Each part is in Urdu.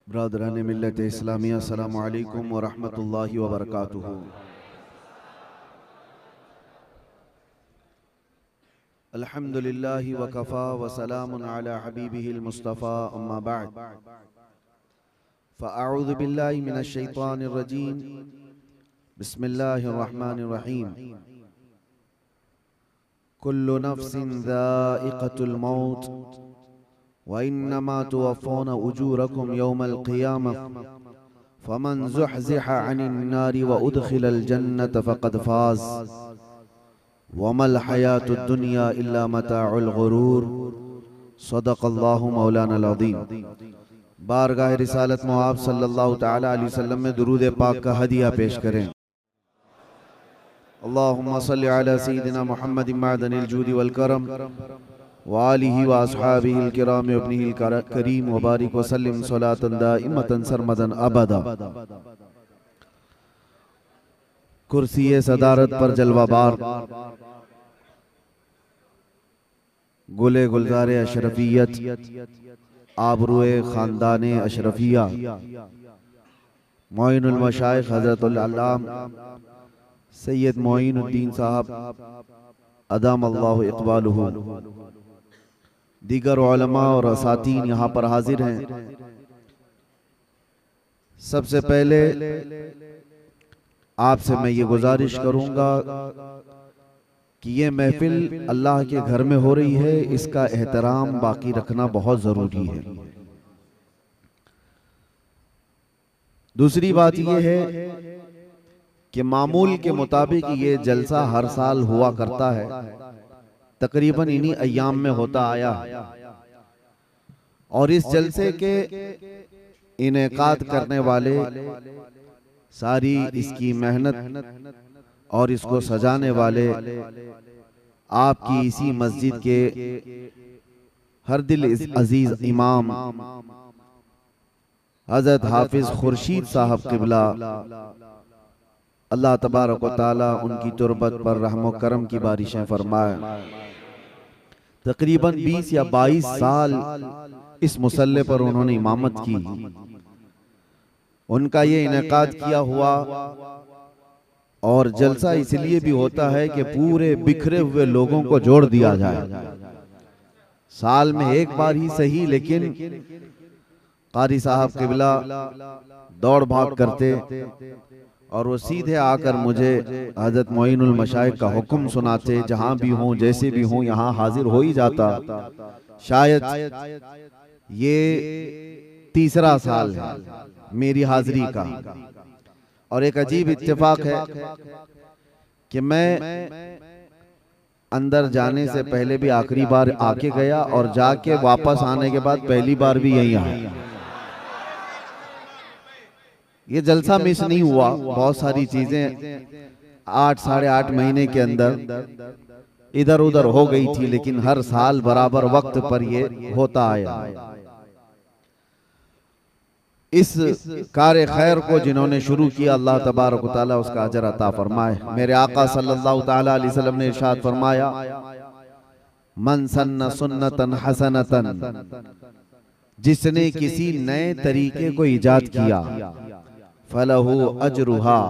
برادران ملت اسلامیہ السلام علیکم ورحمۃ اللہ وبرکاتہ۔ الحمد للہ وکفا وسلام علی حبیبہ المصطفى اما بعد فاعوذ باللہ من الشیطان الرجیم بسم اللہ الرحمن الرحیم۔ کل نفس ذائقۃ الموت وإنما توفون أجوركم يوم القيامة فمن زحزح عن النار وأدخل الجنة فقد فاز وما الحياة الدنيا إلا متاع الغرور صدق الله مولانا العظیم۔ بارگاہ رسالت مواب صلی اللہ تعالی علیہ وسلم میں درود پاک کا ہدیہ پیش کریں۔ اللہم صلی علی سیدنا محمد معدن الجود والکرم وآلہ واصحابہ الکرام وابنہ الکریم وبارک وسلم صلاة دائمة سرمدا ابدا۔ کرسی صدارت پر جلوہ بار گلے گلزار اشرفیت آبروئے خاندان اشرفیہ معین المشائخ حضرت العلامہ سید معین الدین صاحب ادام اللہ اقبالہ، دیگر علماء اور اساتین یہاں پر حاضر ہیں۔ سب سے پہلے آپ سے میں یہ گزارش کروں گا کہ یہ محفل اللہ کے گھر میں ہو رہی ہے، اس کا احترام باقی رکھنا بہت ضروری ہے۔ دوسری بات یہ ہے کہ معمول کے مطابق یہ جلسہ ہر سال ہوا کرتا ہے، تقریباً انہی ایام میں ہوتا آیا، اور اس جلسے کے انعقاد کرنے والے ساری اس کی محنت اور اس کو سجانے والے آپ کی اسی مسجد کے ہر دل عزیز امام حضرت حافظ خورشید صاحب قبلہ، اللہ تبارک و تعالی ان کی تربت پر رحم و کرم کی بارشیں فرمائے۔ تقریباً 20 یا 22 سال اس مصلی پر انہوں نے امامت کی۔ ان کا یہ انعقاد کیا ہوا اور جلسہ اس لیے بھی ہوتا ہے کہ پورے بکھرے ہوئے لوگوں کو جوڑ دیا جائے۔ سال میں ایک بار ہی صحیح، لیکن قاری صاحب قبلہ دوڑ بھاگ کرتے اور وہ سیدھے آ کر مجھے حضرت معین المشائخ کا حکم سناتے، جہاں بھی ہوں جیسے بھی ہوں یہاں حاضر ہو ہی جاتا۔ شاید یہ تیسرا سال ہے میری حاضری کا، اور ایک عجیب اتفاق ہے کہ میں اندر جانے سے پہلے بھی آخری بار آ کے گیا اور جا کے واپس آنے کے بعد پہلی بار بھی یہیں آیا۔ یہ جلسہ مس نہیں ہوا، بہت ساری چیزیں 8 ساڑھے 8 مہینے کے اندر ادھر ادھر ہو گئی تھی، لیکن ہر سال برابر وقت پر یہ ہوتا آیا۔ اس کار خیر کو جنہوں نے شروع کیا، اللہ تبارک و تعالیٰ اس کا اجر عطا فرمائے۔ میرے آقا صلی اللہ تعالیٰ علیہ وسلم نے ارشاد فرمایا، من سن سنتن حسنتن، جس نے کسی نئے طریقے کو ایجاد کیا، فَلَهُ أَجْرُهَا،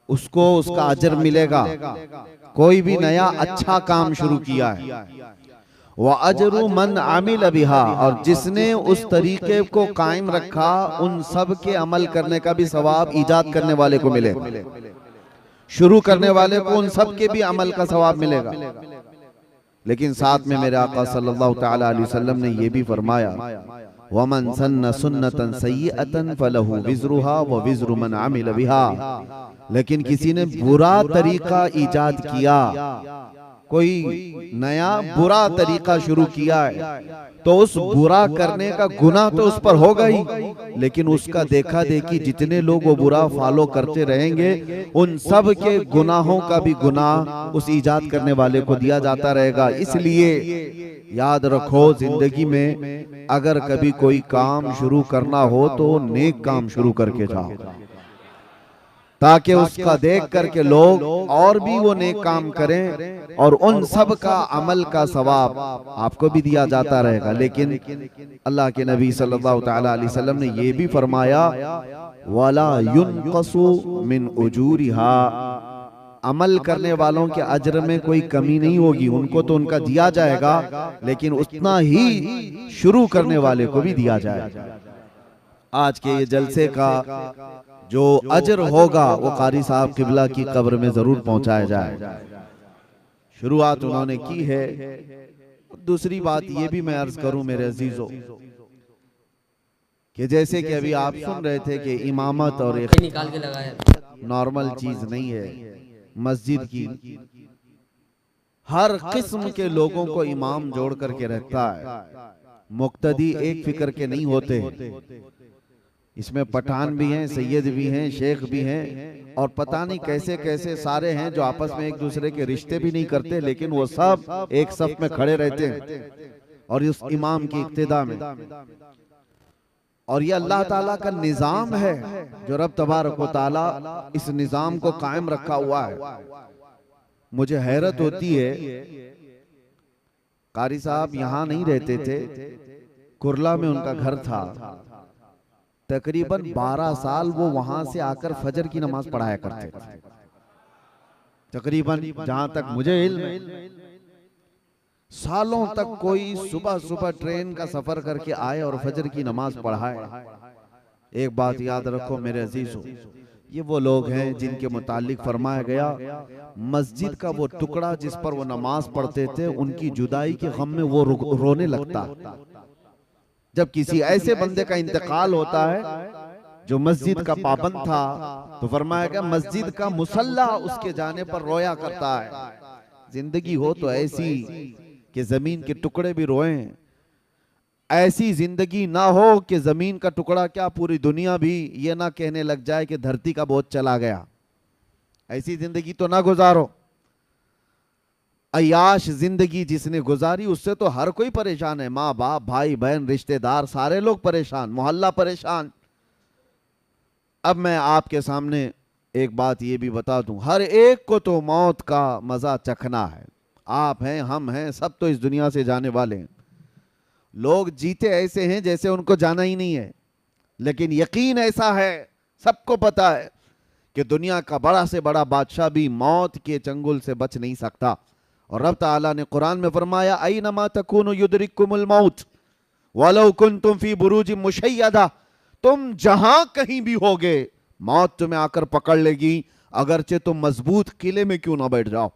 اس کو اس کا اجر ملے گا۔ کوئی بھی نیا اچھا کام شروع کیا ہے، وَأَجْرُ مَنْ عَمِلَ بِهَا، اور جس نے اس طریقے کو قائم رکھا، ان سب کے عمل کرنے کا بھی ثواب ایجاد کرنے والے کو ملے گا، شروع کرنے والے کو ان سب کے بھی عمل کا ثواب ملے گا۔ لیکن ساتھ میں میرے آقا صلی اللہ تعالیٰ علیہ وسلم نے یہ بھی فرمایا، وَمَنْ سَنَّ سُنَّةً سَيِّئَةً فَلَهُ وِزْرُهَا وَوِزْرُ مَنْ عَمِلَ بِهَا، لیکن کسی نے برا طریقہ ایجاد کیا، کوئی نیا برا طریقہ شروع کیا ہے، تو اس برا کرنے کا گناہ تو اس پر ہوگا ہی، لیکن اس کا دیکھا دیکھی جتنے لوگ وہ برا فالو کرتے رہیں گے، ان سب کے گناہوں کا بھی گناہ اس ایجاد کرنے والے کو دیا جاتا رہے گا۔ اس لیے یاد رکھو، زندگی میں اگر کبھی کوئی کام شروع کرنا ہو تو نیک کام شروع کر کے جاؤ، تاکہ اس کا دیکھ کر کے لوگ اور بھی وہ نیک کام کریں اور ان سب کا عمل کا ثواب آپ کو بھی دیا جاتا رہے گا۔ لیکن اللہ کے نبی صلی اللہ تعالیٰ علیہ وسلم نے یہ بھی فرمایا وَلَا يُنْقَصُ مِنْ أُجُورِهَا، عمل کرنے والوں کے اجر میں کوئی کمی نہیں ہوگی، ان کو تو ان کا دیا جائے گا لیکن اتنا ہی شروع کرنے والے کو بھی دیا جائے گا۔ آج کے یہ جلسے کا جو اجر ہوگا وہ قاری صاحب قبلہ کی قبر میں ضرور پہنچایا جائے۔ شروعات انہوں نے کی ہے۔ دوسری بات یہ بھی میں عرض کروں میرے عزیزوں کہ جیسے کہ ابھی آپ سن رہے تھے کہ امامت اور نارمل چیز نہیں ہے، مسجد کی ہر قسم کے لوگوں کو امام جوڑ کر کے رکھتا ہے، مقتدی ایک فکر کے نہیں ہوتے، اس میں پٹھان بھی ہیں، سید بھی ہیں، شیخ بھی ہیں، اور پتہ نہیں کیسے کیسے سارے ہیں جو آپس میں ایک دوسرے کے رشتے بھی نہیں کرتے، لیکن وہ سب ایک صف میں کھڑے رہتے ہیں اور اس امام کی اقتداء میں۔ اور یہ اللہ تعالیٰ کا نظام ہے جو رب تبارک و تعالیٰ اس نظام کو قائم رکھا ہوا ہے۔ مجھے حیرت ہوتی ہے، قاری صاحب یہاں نہیں رہتے تھے، کرلا میں ان کا گھر تھا، تقریباً 12 سال وہ وہاں سے آ کر فجر کی نماز پڑھایا کرتے تھے، تقریباً جہاں تک مجھے علم ہے سالوں تک کوئی صبح ٹرین کا سفر کر کے آئے اور فجر کی نماز پڑھائے۔ ایک بات یاد رکھو میرے عزیزو، یہ وہ لوگ ہیں جن کے متعلق فرمایا گیا مسجد کا وہ ٹکڑا جس پر وہ نماز پڑھتے تھے، ان کی جدائی کے غم میں وہ رونے لگتا۔ جب کسی ایسے بندے کا انتقال ہوتا ہے جو مسجد کا پابند تھا تو فرمایا گیا مسجد کا مصلی اس کے جانے پر رویا کرتا ہے۔ زندگی ہو تو ایسی کہ زمین کے ٹکڑے بھی روئیں، ایسی زندگی نہ ہو کہ زمین کا ٹکڑا کیا پوری دنیا بھی یہ نہ کہنے لگ جائے کہ دھرتی کا بوجھ چلا گیا۔ ایسی زندگی تو نہ گزارو۔ عیاش زندگی جس نے گزاری اس سے تو ہر کوئی پریشان ہے، ماں باپ بھائی بہن رشتہ دار سارے لوگ پریشان، محلہ پریشان۔ اب میں آپ کے سامنے ایک بات یہ بھی بتا دوں، ہر ایک کو تو موت کا مزہ چکھنا ہے، آپ ہیں ہم ہیں سب تو اس دنیا سے جانے والے ہیں۔ لوگ جیتے ایسے ہیں جیسے ان کو جانا ہی نہیں ہے، لیکن یقین ایسا ہے سب کو پتا ہے کہ دنیا کا بڑا سے بڑا بادشاہ بھی موت کے چنگل سے بچ نہیں سکتا۔ اور رب تعالیٰ نے قرآن میں فرمایا اینما تکونوا یدرککم الموت ولو کنتم فی بروج مشیدہ، تم جہاں کہیں بھی ہوگے موت تمہیں آ کر پکڑ لے گی، اگرچہ تم مضبوط قلعے میں کیوں نہ بیٹھ جاؤ۔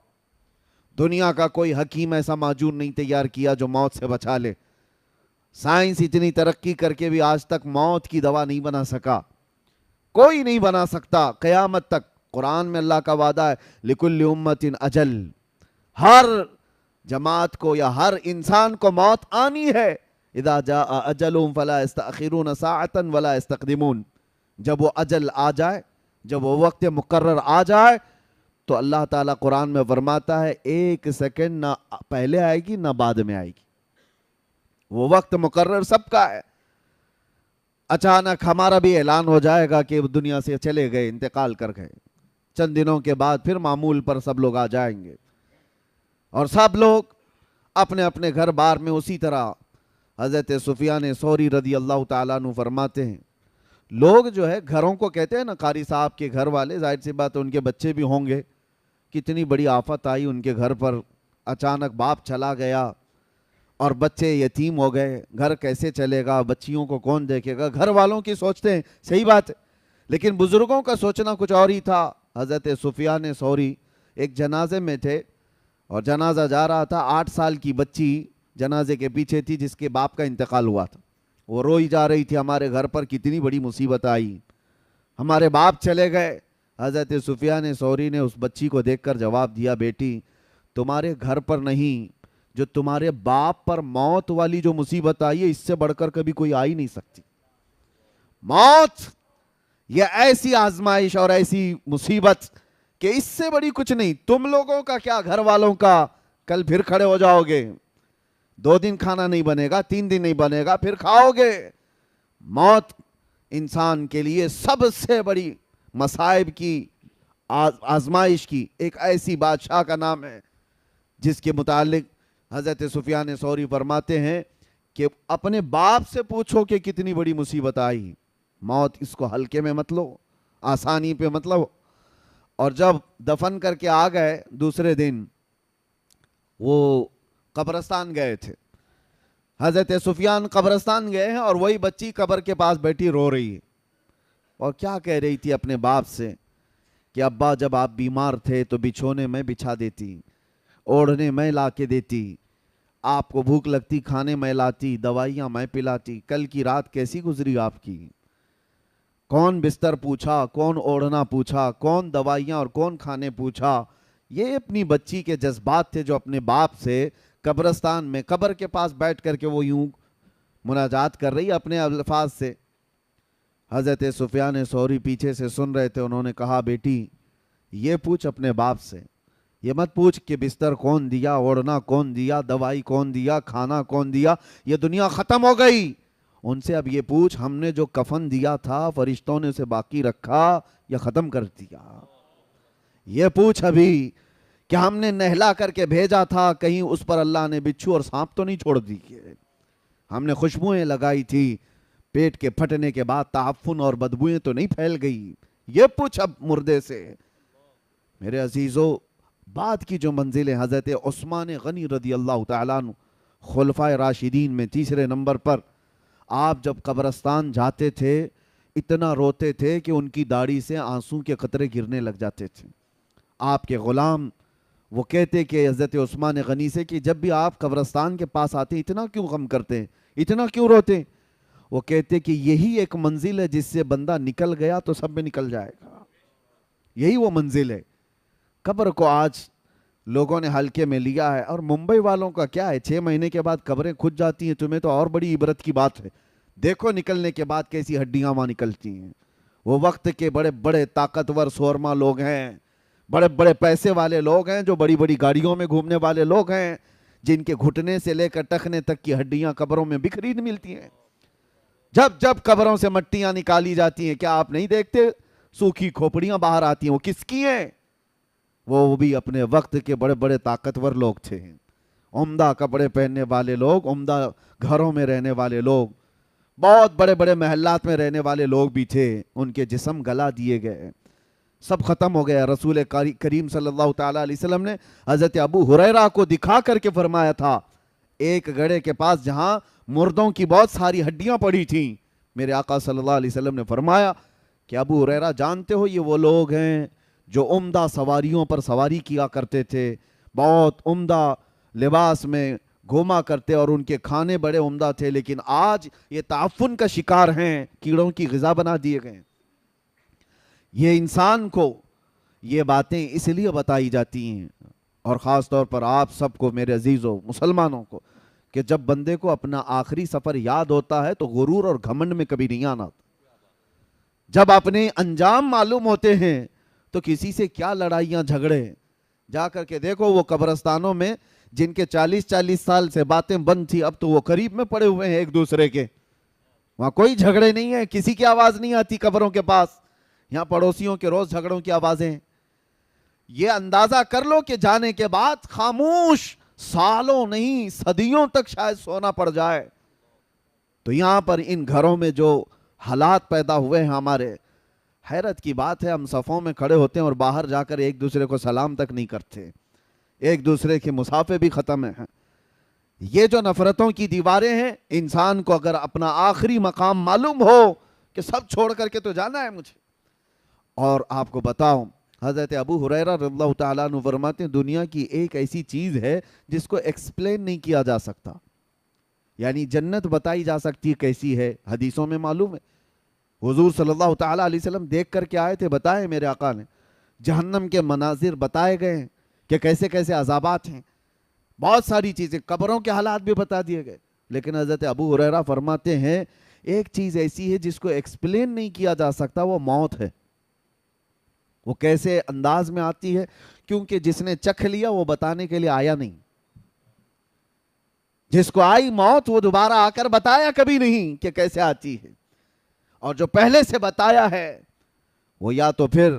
دنیا کا کوئی حکیم ایسا معجون نہیں تیار کیا جو موت سے بچا لے۔ سائنس اتنی ترقی کر کے بھی آج تک موت کی دوا نہیں بنا سکا، کوئی نہیں بنا سکتا قیامت تک۔ قرآن میں اللہ کا وعدہ ہے لِكُلِّ أُمَّةٍ أَجَلٌ، ہر جماعت کو یا ہر انسان کو موت آنی ہے۔ اذا جاء اجلهم فلا يستأخرون ساعة ولا يستقدمون، جب وہ اجل آ جائے، جب وہ وقت مقرر آ جائے تو اللہ تعالیٰ قرآن میں فرماتا ہے ایک سیکنڈ نہ پہلے آئے گی نہ بعد میں آئے گی، وہ وقت مقرر سب کا ہے۔ اچانک ہمارا بھی اعلان ہو جائے گا کہ دنیا سے چلے گئے، انتقال کر گئے، چند دنوں کے بعد پھر معمول پر سب لوگ آ جائیں گے، اور سب لوگ اپنے اپنے گھر بار میں اسی طرح۔ حضرت سفیان ثوری رضی اللہ تعالیٰ عنہ فرماتے ہیں لوگ جو ہے گھروں کو کہتے ہیں نا، قاری صاحب کے گھر والے، ظاہر سی بات ہے ان کے بچے بھی ہوں گے، کتنی بڑی آفت آئی ان کے گھر پر، اچانک باپ چلا گیا اور بچے یتیم ہو گئے، گھر کیسے چلے گا، بچیوں کو کون دیکھے گا، گھر والوں کی سوچتے ہیں، صحیح بات ہے، لیکن بزرگوں کا سوچنا کچھ اور ہی تھا۔ حضرت سفیان ثوری ایک جنازے میں تھے اور جنازہ جا رہا تھا، 8 سال کی بچی جنازے کے پیچھے تھی جس کے باپ کا انتقال ہوا تھا، وہ روئی جا رہی تھی ہمارے گھر پر کتنی بڑی مصیبت آئی، ہمارے باپ چلے گئے۔ حضرت سفیان ثوری نے اس بچی کو دیکھ کر جواب دیا بیٹی تمہارے گھر پر نہیں، جو تمہارے باپ پر موت والی جو مصیبت آئی ہے اس سے بڑھ کر کبھی کوئی آئی نہیں سکتی۔ موت یہ ایسی آزمائش اور ایسی مصیبت کہ اس سے بڑی کچھ نہیں، تم لوگوں کا کیا گھر والوں کا، کل پھر کھڑے ہو جاؤ گے، 2 دن کھانا نہیں بنے گا، 3 دن نہیں بنے گا، پھر کھاؤ گے۔ موت انسان کے لیے سب سے بڑی مصائب کی آزمائش کی، ایک ایسی بادشاہ کا نام ہے جس کے متعلق حضرت سفیان ثوری فرماتے ہیں کہ اپنے باپ سے پوچھو کہ کتنی بڑی مصیبت آئی، موت اس کو ہلکے میں مت لو، آسانی پہ مت لو۔ اور جب دفن کر کے آ گئے دوسرے دن وہ قبرستان گئے تھے، حضرت سفیان قبرستان گئے ہیں اور وہی بچی قبر کے پاس بیٹھی رو رہی ہے، اور کیا کہہ رہی تھی اپنے باپ سے کہ ابا جب آپ بیمار تھے تو بچھونے میں بچھا دیتی، اوڑھنے میں لا کے دیتی، آپ کو بھوک لگتی کھانے میں لاتی، دوائیاں میں پلاتی، کل کی رات کیسی گزری آپ کی، کون بستر پوچھا، کون اوڑھنا پوچھا، کون دوائیاں اور کون کھانے پوچھا۔ یہ اپنی بچی کے جذبات تھے جو اپنے باپ سے قبرستان میں قبر کے پاس بیٹھ کر کے وہ یوں مناجات کر رہی اپنے الفاظ سے۔ حضرت سفیان ثوری پیچھے سے سن رہے تھے، انہوں نے کہا بیٹی یہ پوچھ اپنے باپ سے، یہ مت پوچھ کہ بستر کون دیا، اوڑھنا کون دیا، دوائی کون دیا، کھانا کون دیا، یہ دنیا ختم ہو گئی۔ ان سے اب یہ پوچھ ہم نے جو کفن دیا تھا فرشتوں نے اسے باقی رکھا یا ختم کر دیا۔ یہ پوچھ ابھی کہ ہم نے نہلا کر کے بھیجا تھا، کہیں اس پر اللہ نے بچھو اور سانپ تو نہیں چھوڑ دی، ہم نے خوشبوئیں لگائی تھی، پیٹ کے پھٹنے کے بعد تعفن اور بدبوئیں تو نہیں پھیل گئی۔ یہ پوچھ اب مردے سے۔ میرے عزیزو، بعد کی جو منزل ہے حضرت عثمان غنی رضی اللہ تعالیٰ عنہ خلفائے راشدین میں تیسرے نمبر پر، آپ جب قبرستان جاتے تھے اتنا روتے تھے کہ ان کی داڑھی سے آنسوں کے قطرے گرنے لگ جاتے تھے۔ آپ کے غلام وہ کہتے کہ حضرت عثمان غنی سے کہ جب بھی آپ قبرستان کے پاس آتے اتنا کیوں غم کرتے ہیں، اتنا کیوں روتے ہیں؟ وہ کہتے کہ یہی ایک منزل ہے جس سے بندہ نکل گیا تو سب میں نکل جائے گا، یہی وہ منزل ہے۔ قبر کو آج لوگوں نے ہلکے میں لیا ہے، اور ممبئی والوں کا کیا ہے، 6 مہینے کے بعد قبریں کھج جاتی ہیں، تمہیں تو اور بڑی عبرت کی بات ہے، دیکھو نکلنے کے بعد کیسی ہڈیاں وہاں نکلتی ہیں۔ وہ وقت کے بڑے بڑے طاقتور سورما لوگ ہیں، بڑے بڑے پیسے والے لوگ ہیں، جو بڑی بڑی گاڑیوں میں گھومنے والے لوگ ہیں، جن کے گھٹنے سے لے کر ٹخنے تک کی ہڈیاں قبروں میں بکھری ملتی ہیں۔ جب جب قبروں سے مٹیاں نکالی جاتی ہیں، کیا آپ نہیں دیکھتے سوکھی کھوپڑیاں باہر آتی ہیں؟ وہ کس کی ہیں؟ وہ بھی اپنے وقت کے بڑے بڑے طاقتور لوگ تھے، عمدہ کپڑے پہننے والے لوگ، عمدہ گھروں میں رہنے والے لوگ، بہت بڑے بڑے محلات میں رہنے والے لوگ بھی تھے، ان کے جسم گلا دیے گئے، سب ختم ہو گیا۔ رسول کریم صلی اللہ تعالیٰ علیہ وسلم نے حضرت ابو ہریرہ کو دکھا کر کے فرمایا تھا، ایک گڑھے کے پاس جہاں مردوں کی بہت ساری ہڈیاں پڑی تھیں، میرے آقا صلی اللہ علیہ وسلم نے فرمایا کہ ابو ہریرہ جانتے ہو یہ وہ لوگ ہیں جو عمدہ سواریوں پر سواری کیا کرتے تھے، بہت عمدہ لباس میں گھوما کرتے اور ان کے کھانے بڑے عمدہ تھے، لیکن آج یہ تعفن کا شکار ہیں، کیڑوں کی غذا بنا دیے گئے۔ یہ انسان کو یہ باتیں اس لیے بتائی جاتی ہیں، اور خاص طور پر آپ سب کو میرے عزیزوں مسلمانوں کو، کہ جب بندے کو اپنا آخری سفر یاد ہوتا ہے تو غرور اور گھمنڈ میں کبھی نہیں آنا۔ جب اپنے انجام معلوم ہوتے ہیں تو کسی سے کیا لڑائیاں جھگڑے، جا کر کے دیکھو وہ قبرستانوں میں جن کے 40 سال سے باتیں بند تھی، اب تو وہ قریب میں پڑے ہوئے ہیں ایک دوسرے کے، وہاں کوئی جھگڑے نہیں ہیں، کسی کی آواز نہیں آتی قبروں کے پاس، یہاں پڑوسیوں کے روز جھگڑوں کی آوازیں ہیں۔ یہ اندازہ کر لو کہ جانے کے بعد خاموش سالوں نہیں صدیوں تک شاید سونا پڑ جائے۔ تو یہاں پر ان گھروں میں جو حالات پیدا ہوئے ہیں ہمارے، حیرت کی بات ہے، ہم صفوں میں کھڑے ہوتے ہیں اور باہر جا کر ایک دوسرے کو سلام تک نہیں کرتے، ایک دوسرے کے مصافحے بھی ختم ہیں۔ یہ جو نفرتوں کی دیواریں ہیں، انسان کو اگر اپنا آخری مقام معلوم ہو کہ سب چھوڑ کر کے تو جانا ہے مجھے۔ اور آپ کو بتاؤں، حضرت ابو ہریرہ رضی اللہ تعالیٰ عنہ فرماتے ہیں دنیا کی ایک ایسی چیز ہے جس کو ایکسپلین نہیں کیا جا سکتا، یعنی جنت بتائی جا سکتی ہے کیسی ہے، حدیثوں میں معلوم ہے، حضور صلی اللہ تعالیٰ علیہ وسلم دیکھ کر کے آئے تھے، بتائے میرے آقا نے، جہنم کے مناظر بتائے گئے ہیں کہ کیسے کیسے عذابات ہیں، بہت ساری چیزیں، قبروں کے حالات بھی بتا دیے گئے، لیکن حضرت ابو ہریرہ فرماتے ہیں ایک چیز ایسی ہے جس کو ایکسپلین نہیں کیا جا سکتا، وہ موت ہے۔ وہ کیسے انداز میں آتی ہے؟ کیونکہ جس نے چکھ لیا وہ بتانے کے لیے آیا نہیں، جس کو آئی موت وہ دوبارہ آ کر بتایا کبھی نہیں کہ کیسے آتی ہے، اور جو پہلے سے بتایا ہے وہ یا تو پھر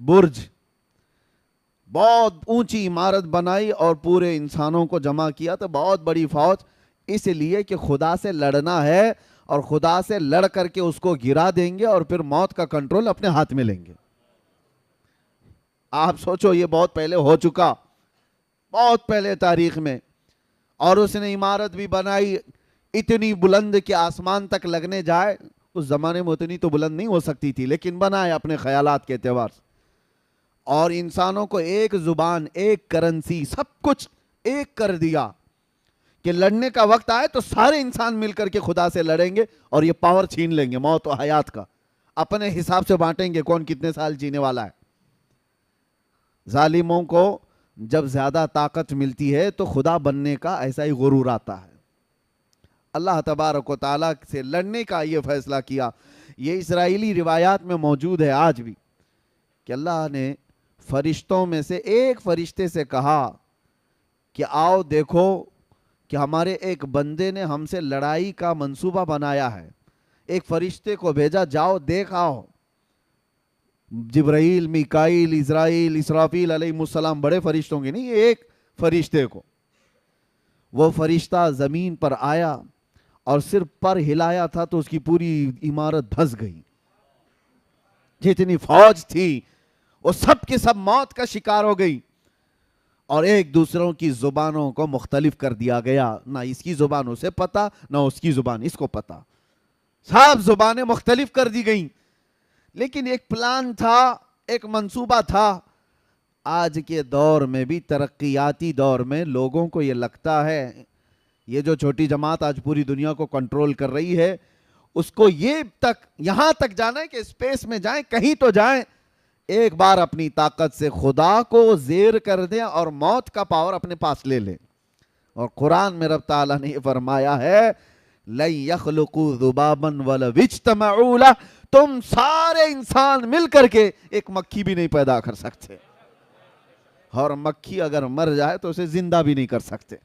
برج، بہت اونچی عمارت بنائی اور پورے انسانوں کو جمع کیا، تو بہت بڑی فوج، اس لیے کہ خدا سے لڑنا ہے اور خدا سے لڑ کر کے اس کو گرا دیں گے اور پھر موت کا کنٹرول اپنے ہاتھ میں لیں گے۔ آپ سوچو، یہ بہت پہلے ہو چکا، بہت پہلے تاریخ میں، اور اس نے عمارت بھی بنائی اتنی بلند کہ آسمان تک لگنے جائے۔ اس زمانے میں اتنی تو بلند نہیں ہو سکتی تھی، لیکن بنائے اپنے خیالات کے اعتبار سے، اور انسانوں کو ایک زبان، ایک کرنسی، سب کچھ ایک کر دیا کہ لڑنے کا وقت آئے تو سارے انسان مل کر کے خدا سے لڑیں گے اور یہ پاور چھین لیں گے موت و حیات کا، اپنے حساب سے بانٹیں گے کون کتنے سال جینے والا ہے۔ ظالموں کو جب زیادہ طاقت ملتی ہے تو خدا بننے کا ایسا ہی غرور آتا ہے۔ اللہ تبارک و تعالیٰ سے لڑنے کا یہ فیصلہ کیا۔ یہ اسرائیلی روایات میں موجود ہے آج بھی کہ اللہ نے فرشتوں میں سے ایک فرشتے سے کہا کہ آؤ دیکھو کہ ہمارے ایک بندے نے ہم سے لڑائی کا منصوبہ بنایا ہے۔ ایک فرشتے کو بھیجا، جاؤ دیکھ آؤ۔ جبرائیل، میکائیل، اسرائیل، اسرافیل علیہ السلام بڑے فرشتوں کے نہیں، ایک فرشتے کو، وہ فرشتہ زمین پر آیا اور صرف پر ہلایا تھا تو اس کی پوری عمارت دھس گئی۔ جتنی فوج تھی وہ سب کے سب موت کا شکار ہو گئی، اور ایک دوسروں کی زبانوں کو مختلف کر دیا گیا، نہ اس کی زبان اسے پتا، نہ اس کی زبان اس کو پتا، سب زبانیں مختلف کر دی گئیں۔ لیکن ایک پلان تھا، ایک منصوبہ تھا۔ آج کے دور میں بھی، ترقیاتی دور میں، لوگوں کو یہ لگتا ہے یہ جو چھوٹی جماعت آج پوری دنیا کو کنٹرول کر رہی ہے، اس کو یہ تک یہاں تک جانا ہے کہ اسپیس میں جائیں، کہیں تو جائیں، ایک بار اپنی طاقت سے خدا کو زیر کر دیں اور موت کا پاور اپنے پاس لے لیں۔ اور قرآن میں رب تعالیٰ نے یہ فرمایا ہے لَن يَخْلُقُوا ذُبَابًا وَلَوِ اجْتَمَعُوا لَهُ، تم سارے انسان مل کر کے ایک مکھی بھی نہیں پیدا کر سکتے، اور مکھی اگر مر جائے تو اسے زندہ بھی نہیں کر سکتے۔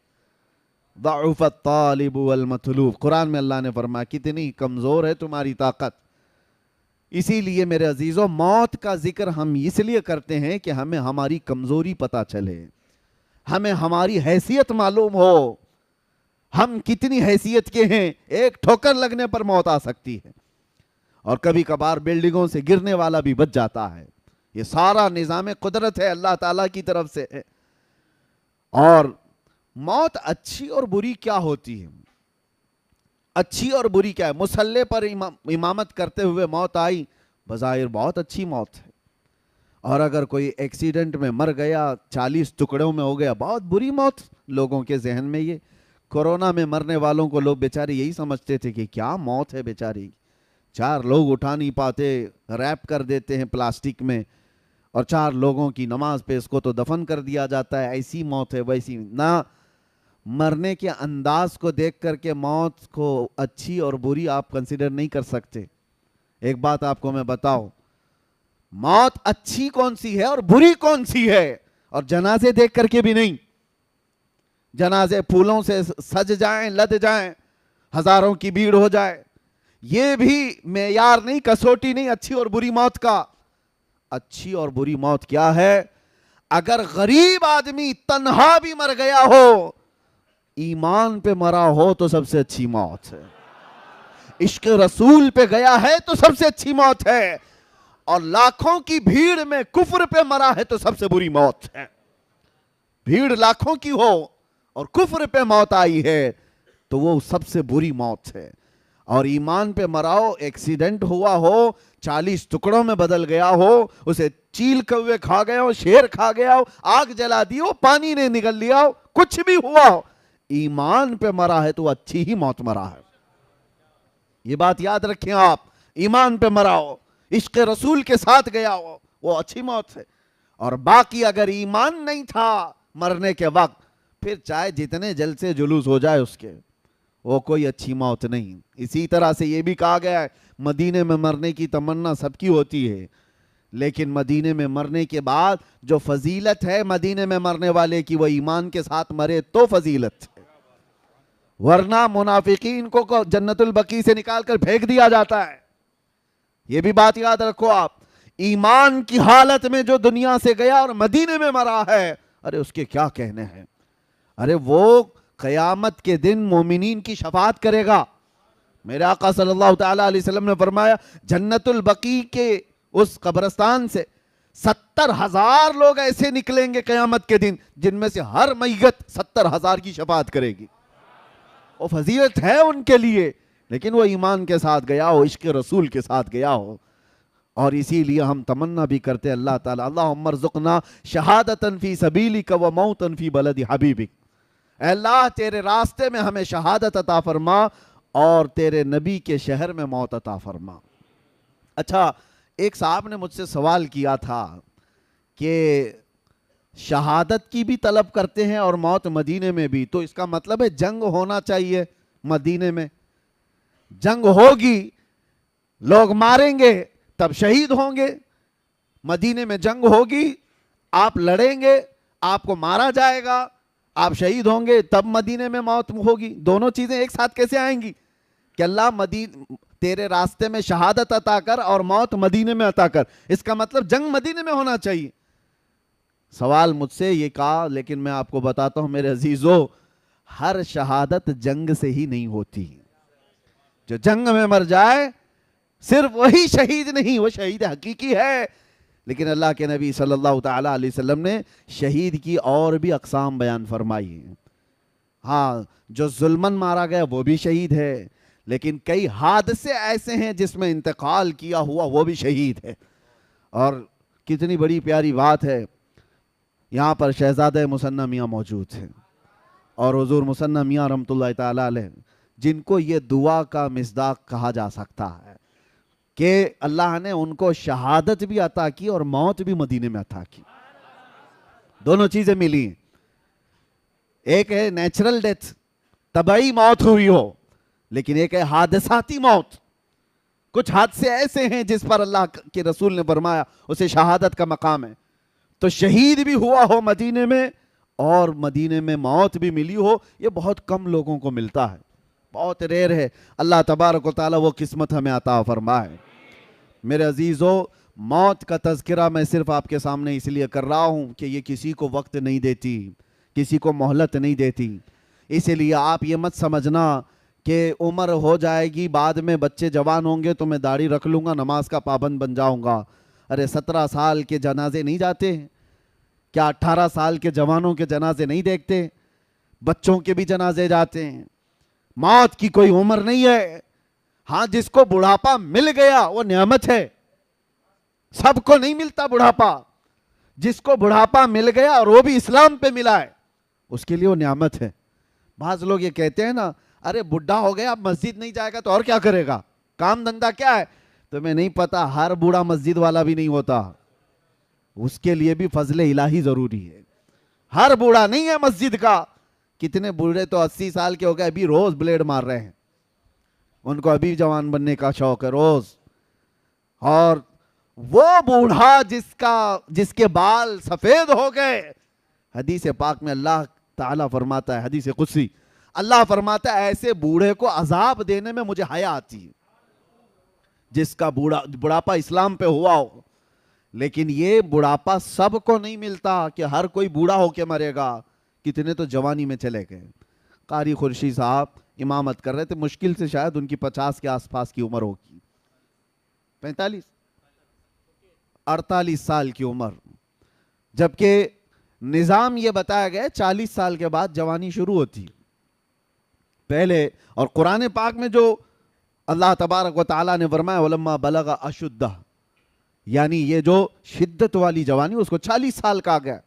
ضعف الطالب والمطلوب، قرآن میں اللہ نے فرمایا کتنی کمزور ہے تمہاری طاقت۔ اسی لیے میرے عزیزوں، موت کا ذکر ہم اس لیے کرتے ہیں کہ ہمیں ہماری کمزوری پتہ چلے، ہمیں ہماری حیثیت معلوم ہو، ہم کتنی حیثیت کے ہیں۔ ایک ٹھوکر لگنے پر موت آ سکتی ہے، اور کبھی کبھار بلڈنگوں سے گرنے والا بھی بچ جاتا ہے۔ یہ سارا نظام قدرت ہے اللہ تعالیٰ کی طرف سے ہے۔ اور موت اچھی اور بری کیا ہوتی ہے؟ اچھی اور بری کیا ہے؟ مصلی پر امامت کرتے ہوئے موت آئی، بظاہر بہت اچھی موت ہے، اور اگر کوئی ایکسیڈنٹ میں مر گیا، 40 ٹکڑوں میں ہو گیا، بہت بری موت۔ لوگوں کے ذہن میں یہ کورونا میں مرنے والوں کو لوگ بیچارے یہی سمجھتے تھے کہ کیا موت ہے بیچاری، 4 لوگ اٹھا نہیں پاتے، ریپ کر دیتے ہیں پلاسٹک میں، اور 4 لوگوں کی نماز پہ اس کو تو دفن کر دیا جاتا ہے، ایسی موت ہے ویسی۔ نہ مرنے کے انداز کو دیکھ کر کے موت کو اچھی اور بری آپ کنسیڈر نہیں کر سکتے۔ ایک بات آپ کو میں بتاؤں، موت اچھی کون سی ہے اور بری کون سی ہے؟ اور جنازے دیکھ کر کے بھی نہیں۔ جنازے پھولوں سے سج جائیں، لد جائیں، ہزاروں کی بھیڑ ہو جائے، یہ بھی معیار نہیں، کسوٹی نہیں اچھی اور بری موت کا۔ اچھی اور بری موت کیا ہے؟ اگر غریب آدمی تنہا بھی مر گیا ہو، ایمان پہ مرا ہو تو سب سے اچھی موت ہے۔ عشق رسول پہ گیا ہے تو سب سے اچھی موت ہے، اور لاکھوں کی بھیڑ میں کفر پہ مرا ہے تو سب سے بری موت ہے۔ بھیڑ لاکھوں کی ہو اور کفر پہ موت آئی ہے تو وہ سب سے بری موت ہے۔ اور ایمان پہ مراؤ، ایکسیڈنٹ ہوا ہو، 40 ٹکڑوں میں بدل گیا ہو، اسے چیل کوے کھا گیا ہو، شیر کھا گیا ہو، آگ جلا دی ہو، پانی نے نگل لیا ہو، کچھ بھی ہوا ہو، ایمان پہ مرا ہے تو وہ اچھی ہی موت مرا ہے۔ یہ بات یاد رکھیں آپ، ایمان پہ مرا ہو، عشق رسول کے ساتھ گیا ہو، وہ اچھی موت ہے۔ اور باقی اگر ایمان نہیں تھا مرنے کے وقت، پھر چاہے جتنے جلسے جلوس ہو جائے اس کے، وہ کوئی اچھی موت نہیں۔ اسی طرح سے یہ بھی کہا گیا ہے مدینے میں مرنے کی تمنا سب کی ہوتی ہے، لیکن مدینے میں مرنے کے بعد جو فضیلت ہے مدینے میں مرنے والے کی، وہ ایمان کے ساتھ مرے تو فضیلت ہے، ورنہ منافقین کو جنت البقیع سے نکال کر پھینک دیا جاتا ہے۔ یہ بھی بات یاد رکھو آپ، ایمان کی حالت میں جو دنیا سے گیا اور مدینے میں مرا ہے، ارے اس کے کیا کہنے ہیں؟ ارے وہ قیامت کے دن مومنین کی شفاعت کرے گا۔ میرے آقا صلی اللہ تعالیٰ علیہ وسلم نے فرمایا جنت البقیع کے اس قبرستان سے 70,000 لوگ ایسے نکلیں گے قیامت کے دن جن میں سے ہر میت 70,000 کی شفاعت کرے گی۔ وہ فضیلت ہے ان کے لیے، لیکن وہ ایمان کے ساتھ گیا ہو، عشق رسول کے ساتھ گیا ہو۔ اور اسی لیے ہم تمنا بھی کرتے اللہ تعالیٰ اللہم ارزقنا شہادتاً فی سبیلک و موتاً فی بلد حبیبک، اے اللہ تیرے راستے میں ہمیں شہادت عطا فرما اور تیرے نبی کے شہر میں موت عطا فرما۔ اچھا، ایک صاحب نے مجھ سے سوال کیا تھا کہ شہادت کی بھی طلب کرتے ہیں اور موت مدینے میں بھی، تو اس کا مطلب ہے جنگ ہونا چاہیے مدینے میں؟ جنگ ہوگی، لوگ ماریں گے تب شہید ہوں گے۔ مدینے میں جنگ ہوگی، آپ لڑیں گے، آپ کو مارا جائے گا، آپ شہید ہوں گے، تب مدینے میں موت ہوگی۔ دونوں چیزیں ایک ساتھ کیسے آئیں گی کہ اللہ تیرے راستے میں شہادت عطا کر اور موت مدینے میں عطا کر؟ اس کا مطلب جنگ مدینے میں ہونا چاہیے۔ سوال مجھ سے یہ کہا، لیکن میں آپ کو بتاتا ہوں میرے عزیزو، ہر شہادت جنگ سے ہی نہیں ہوتی۔ جو جنگ میں مر جائے صرف وہی شہید نہیں، وہ شہید حقیقی ہے، لیکن اللہ کے نبی صلی اللہ تعالیٰ علیہ وسلم نے شہید کی اور بھی اقسام بیان فرمائی ہیں۔ ہاں، جو ظلمن مارا گیا وہ بھی شہید ہے، لیکن کئی حادثے ایسے ہیں جس میں انتقال کیا ہوا وہ بھی شہید ہے۔ اور کتنی بڑی پیاری بات ہے، یہاں پر شہزادہ مثنیٰ میاں موجود ہیں اور حضور مثنیٰ میاں رحمۃ اللہ تعالیٰ علیہ، جن کو یہ دعا کا مصداق کہا جا سکتا ہے کہ اللہ نے ان کو شہادت بھی عطا کی اور موت بھی مدینے میں عطا کی۔ دونوں چیزیں ملی ہیں، ایک ہے نیچرل ڈیتھ، طبعی موت ہوئی ہو، لیکن ایک ہے حادثاتی موت۔ کچھ حادثے ایسے ہیں جس پر اللہ کے رسول نے فرمایا اسے شہادت کا مقام ہے۔ تو شہید بھی ہوا ہو مدینے میں اور مدینے میں موت بھی ملی ہو، یہ بہت کم لوگوں کو ملتا ہے، بہت ریئر ہے۔ اللہ تبارک و تعالیٰ وہ قسمت ہمیں عطا فرمائے۔ میرے عزیزو، موت کا تذکرہ میں صرف آپ کے سامنے اس لیے کر رہا ہوں کہ یہ کسی کو وقت نہیں دیتی، کسی کو مہلت نہیں دیتی۔ اسی لیے آپ یہ مت سمجھنا کہ عمر ہو جائے گی، بعد میں بچے جوان ہوں گے تو میں داڑھی رکھ لوں گا، نماز کا پابند بن جاؤں گا۔ ارے 17 سال کے جنازے نہیں جاتے ہیں کیا؟ 18 سال کے جوانوں کے جنازے نہیں دیکھتے؟ بچوں کے بھی جنازے جاتے ہیں۔ موت کی کوئی عمر نہیں ہے۔ ہاں، جس کو بڑھاپا مل گیا وہ نعمت ہے، سب کو نہیں ملتا بڑھاپا۔ جس کو بڑھاپا مل گیا اور وہ بھی اسلام پہ ملا ہے، اس کے لیے وہ نعمت ہے۔ بعض لوگ یہ کہتے ہیں نا، ارے بڈھا ہو گیا اب مسجد نہیں جائے گا تو اور کیا کرے گا، کام دھندا کیا ہے؟ تمہیں نہیں پتا ہر بوڑھا مسجد والا بھی نہیں ہوتا، اس کے لیے بھی فضل الہی ضروری ہے۔ ہر بوڑھا نہیں ہے مسجد کا۔ کتنے بوڑھے تو 80 سال کے ہو گئے ابھی روز بلیڈ مار رہے ہیں، ان کو ابھی جوان بننے کا شوق ہے روز۔ اور وہ بوڑھا جس کے بال سفید ہو گئے، حدیث پاک میں اللہ تعالیٰ فرماتا ہے، حدیث قدسی، اللہ فرماتا ہے ایسے بوڑھے کو عذاب دینے میں مجھے حیا آتی ہے، جس کا بڑھاپا اسلام پہ ہوا ہو۔ لیکن یہ بڑھاپا سب کو نہیں ملتا کہ ہر کوئی بوڑھا ہو کے مرے گا، کتنے تو جوانی میں چلے گئے۔ قاری خورشید صاحب امامت کر رہے تھے، مشکل سے شاید ان کی 50 کے آس پاس کی عمر ہوگی، 48 سال کی عمر، جبکہ نظام یہ بتایا گیا 40 سال کے بعد جوانی شروع ہوتی پہلے۔ اور قرآن پاک میں جو اللہ تبارک و تعالیٰ نے فرمایا وَلَمَّا بَلَغَ أَشُدَّهُ، یعنی یہ جو شدت والی جوانی اس کو 40 سال کا گیا۔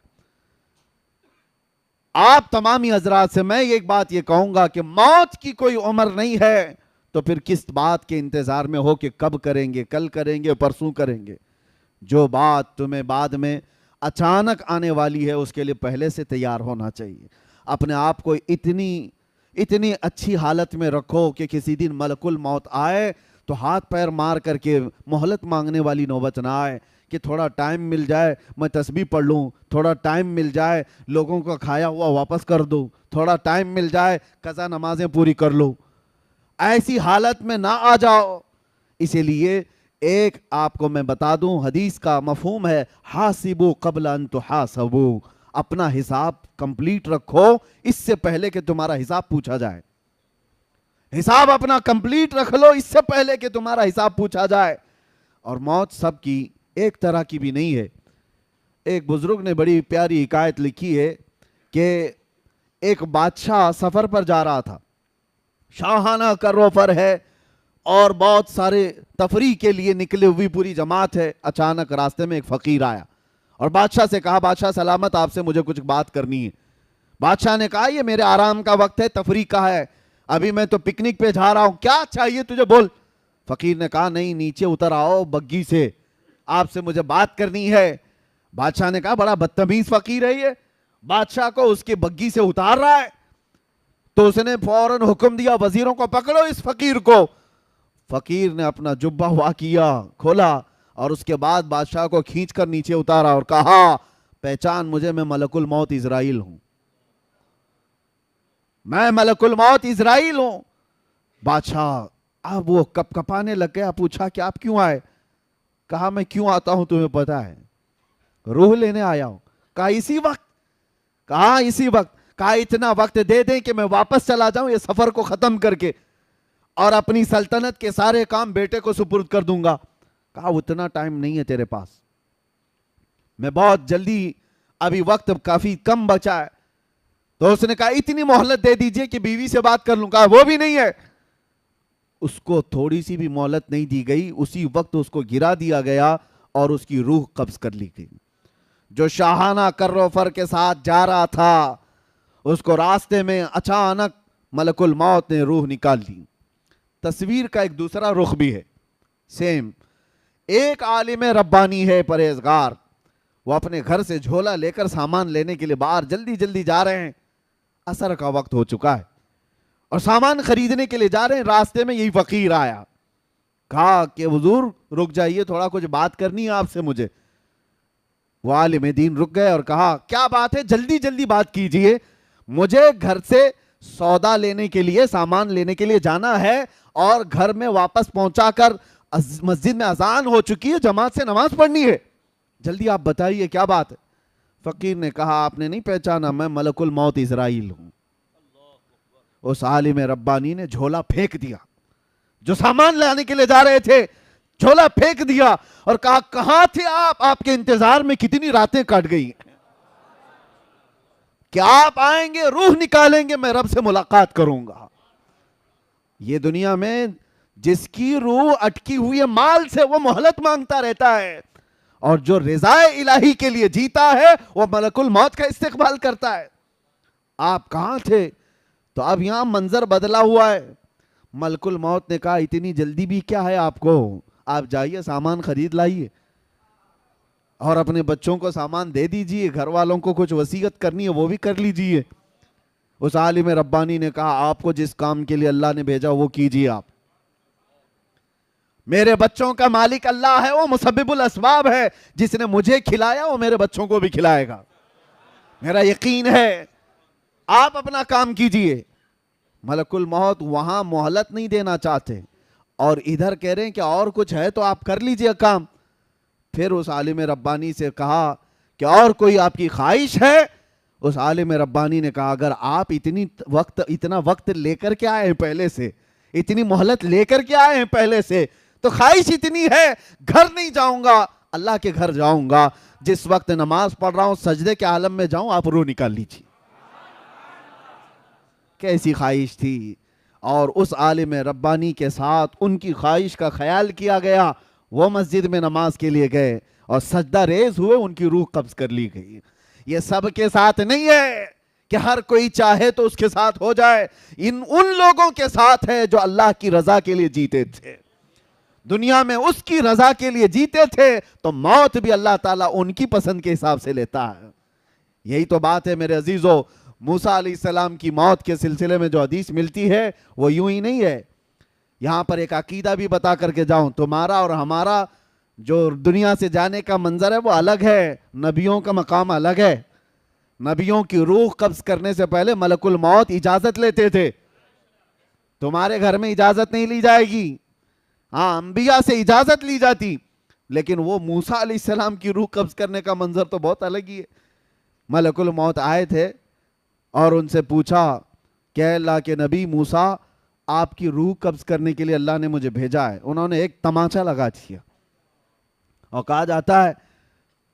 آپ تمامی حضرات سے میں ایک بات یہ کہوں گا کہ موت کی کوئی عمر نہیں ہے، تو پھر کس بات کے انتظار میں ہو کہ کب کریں گے، کل کریں گے، پرسوں کریں گے؟ جو بات تمہیں بعد میں اچانک آنے والی ہے اس کے لیے پہلے سے تیار ہونا چاہیے۔ اپنے آپ کو اتنی اچھی حالت میں رکھو کہ کسی دن ملک الموت آئے تو ہاتھ پیر مار کر کے مہلت مانگنے والی نوبت نہ آئے کہ تھوڑا ٹائم مل جائے میں تسبیح پڑھ لوں، تھوڑا ٹائم مل جائے لوگوں کا کھایا ہوا واپس کر دوں، تھوڑا ٹائم مل جائے قضا نمازیں پوری کر لوں۔ ایسی حالت میں نہ آ جاؤ۔ اسی لیے ایک آپ کو میں بتا دوں، حدیث کا مفہوم ہے حاسبو قبل ان تحاسبو، اپنا حساب کمپلیٹ رکھو اس سے پہلے کہ تمہارا حساب پوچھا جائے. حساب اپنا کمپلیٹ رکھ لو اس سے پہلے کہ تمہارا حساب پوچھا جائے. اور موت سب کی ایک طرح کی بھی نہیں ہے. ایک بزرگ نے بڑی پیاری حکایت لکھی ہے کہ ایک بادشاہ سفر پر جا رہا تھا، شاہانہ کروفر ہے اور بہت سارے تفریح کے لیے نکلے ہوئی پوری جماعت ہے. اچانک راستے میں ایک فقیر آیا اور بادشاہ سے کہا بادشاہ سلامت، آپ سے مجھے کچھ بات کرنی ہے. بادشاہ نے کہا یہ میرے آرام کا وقت ہے، تفریح کا ہے، ابھی میں تو پکنک پہ جا رہا ہوں، کیا چاہیے تجھے بول. فقیر نے کہا نہیں، نیچے اتر آؤ بگی سے، آپ سے مجھے بات کرنی ہے. بادشاہ نے کہا بڑا بدتمیز فقیر ہے یہ، بادشاہ کو اس کی بگی سے اتار رہا ہے. تو اس نے فوراً حکم دیا وزیروں کو پکڑو اس فقیر کو. فقیر نے اپنا جبہ ہوا کیا، کھولا اور اس کے بعد بادشاہ کو کھینچ کر نیچے اتارا اور کہا پہچان مجھے، میں ملک الموت اسرائیل ہوں، میں ملک الموت اسرائیل ہوں. بادشاہ اب وہ کپ کپانے لگ گیا، پوچھا کہ آپ کیوں آئے؟ کہا میں کیوں آتا ہوں تمہیں پتا ہے، روح لینے آیا ہوں. کہا اسی وقت؟ کہا اسی وقت. کہا اتنا وقت دے دیں کہ میں واپس چلا جاؤں یہ سفر کو ختم کر کے اور اپنی سلطنت کے سارے کام بیٹے کو سپرد کر دوں گا. کہا اتنا ٹائم نہیں ہے تیرے پاس، میں بہت جلدی، ابھی وقت کافی کم بچا ہے. تو اس نے کہا اتنی مہلت دے دیجئے کہ بیوی سے بات کر لوں. کہا وہ بھی نہیں ہے. اس کو تھوڑی سی بھی مہلت نہیں دی گئی، اسی وقت اس کو گرا دیا گیا اور اس کی روح قبض کر لی گئی. جو شاہانہ کروفر کے ساتھ جا رہا تھا اس کو راستے میں اچانک ملک الموت نے روح نکال لی. تصویر کا ایک دوسرا رخ بھی ہے سیم. ایک عالم ربانی ہے پرہیزگار، وہ اپنے گھر سے جھولا لے کر سامان لینے کے لیے باہر جلدی جلدی جا رہے ہیں. عصر کا وقت ہو چکا ہے اور سامان خریدنے کے لیے جا رہے ہیں. راستے میں یہی فقیر آیا، کہا کہ حضور رک جائیے، تھوڑا کچھ بات کرنی ہے آپ سے مجھے. وہ عالم دین رک گئے اور کہا کیا بات ہے، جلدی جلدی بات کیجئے، مجھے گھر سے سودا لینے کے لیے، سامان لینے کے لیے جانا ہے اور گھر میں واپس پہنچا کر مسجد میں اذان ہو چکی ہے، جماعت سے نماز پڑھنی ہے، جلدی آپ بتائیے کیا بات ہے. فقیر نے کہا آپ نے نہیں پہچانا، میں ملک الموت اسرائیل ہوں. اس عالم ربانی نے جھولا پھینک دیا، جو سامان لانے کے لیے جا رہے تھے جھولا پھینک دیا اور کہا کہاں تھے آپ کے انتظار میں کتنی راتیں کٹ گئی، کیا آپ آئیں گے، روح نکالیں گے، میں رب سے ملاقات کروں گا. یہ دنیا میں جس کی روح اٹکی ہوئی ہے مال سے وہ مہلت مانگتا رہتا ہے، اور جو رضا الہی کے لیے جیتا ہے وہ ملک الموت کا استقبال کرتا ہے. آپ کہاں تھے؟ تو اب یہاں منظر بدلا ہوا ہے. ملک الموت نے کہا اتنی جلدی بھی کیا ہے آپ کو، آپ جائیے سامان خرید لائیے اور اپنے بچوں کو سامان دے دیجئے، گھر والوں کو کچھ وصیت کرنی ہے وہ بھی کر لیجئے. اس عالم ربانی نے کہا آپ کو جس کام کے لیے اللہ نے بھیجا وہ کیجئے آپ. میرے بچوں کا مالک اللہ ہے، وہ مسبب الاسباب ہے، جس نے مجھے کھلایا وہ میرے بچوں کو بھی کھلائے گا، میرا یقین ہے، آپ اپنا کام کیجئے. ملک الموت وہاں مہلت نہیں دینا چاہتے اور ادھر کہہ رہے ہیں کہ اور کچھ ہے تو آپ کر لیجئے کام. پھر اس عالم ربانی سے کہا کہ اور کوئی آپ کی خواہش ہے؟ اس عالم ربانی نے کہا اگر آپ اتنا وقت لے کر کے آئے ہیں پہلے سے، اتنی مہلت لے کر کے آئے ہیں پہلے سے، تو خواہش اتنی ہے گھر نہیں جاؤں گا، اللہ کے گھر جاؤں گا، جس وقت نماز پڑھ رہا ہوں سجدے کے عالم میں جاؤں، آپ روح نکال لیجیے. کیسی خواہش تھی. اور اس عالم ربانی کے ساتھ ان کی خواہش کا خیال کیا گیا، وہ مسجد میں نماز کے لیے گئے اور سجدہ ریز ہوئے، ان کی روح قبض کر لی گئی. یہ سب کے ساتھ نہیں ہے کہ ہر کوئی چاہے تو اس کے ساتھ ہو جائے، ان لوگوں کے ساتھ ہے جو اللہ کی رضا کے لیے جیتے تھے، دنیا میں اس کی رضا کے لیے جیتے تھے، تو موت بھی اللہ تعالیٰ ان کی پسند کے حساب سے لیتا ہے. یہی تو بات ہے میرے عزیزو. موسیٰ علیہ السلام کی موت کے سلسلے میں جو حدیث ملتی ہے وہ یوں ہی نہیں ہے. یہاں پر ایک عقیدہ بھی بتا کر کے جاؤں، تمہارا اور ہمارا جو دنیا سے جانے کا منظر ہے وہ الگ ہے، نبیوں کا مقام الگ ہے. نبیوں کی روح قبض کرنے سے پہلے ملک الموت اجازت لیتے تھے. تمہارے گھر میں اجازت نہیں لی جائے گی، ہاں انبیاء سے اجازت لی جاتی، لیکن وہ موسیٰ علیہ السلام کی روح قبض کرنے کا منظر تو بہت الگ ہی ہے۔ ملک الموت آئے تھے اور ان سے پوچھا کہ اللہ کے نبی موسیٰ، آپ کی روح قبض کرنے کے لیے اللہ نے مجھے بھیجا ہے۔ انہوں نے ایک تماچا لگا دیا، اور کہا جاتا ہے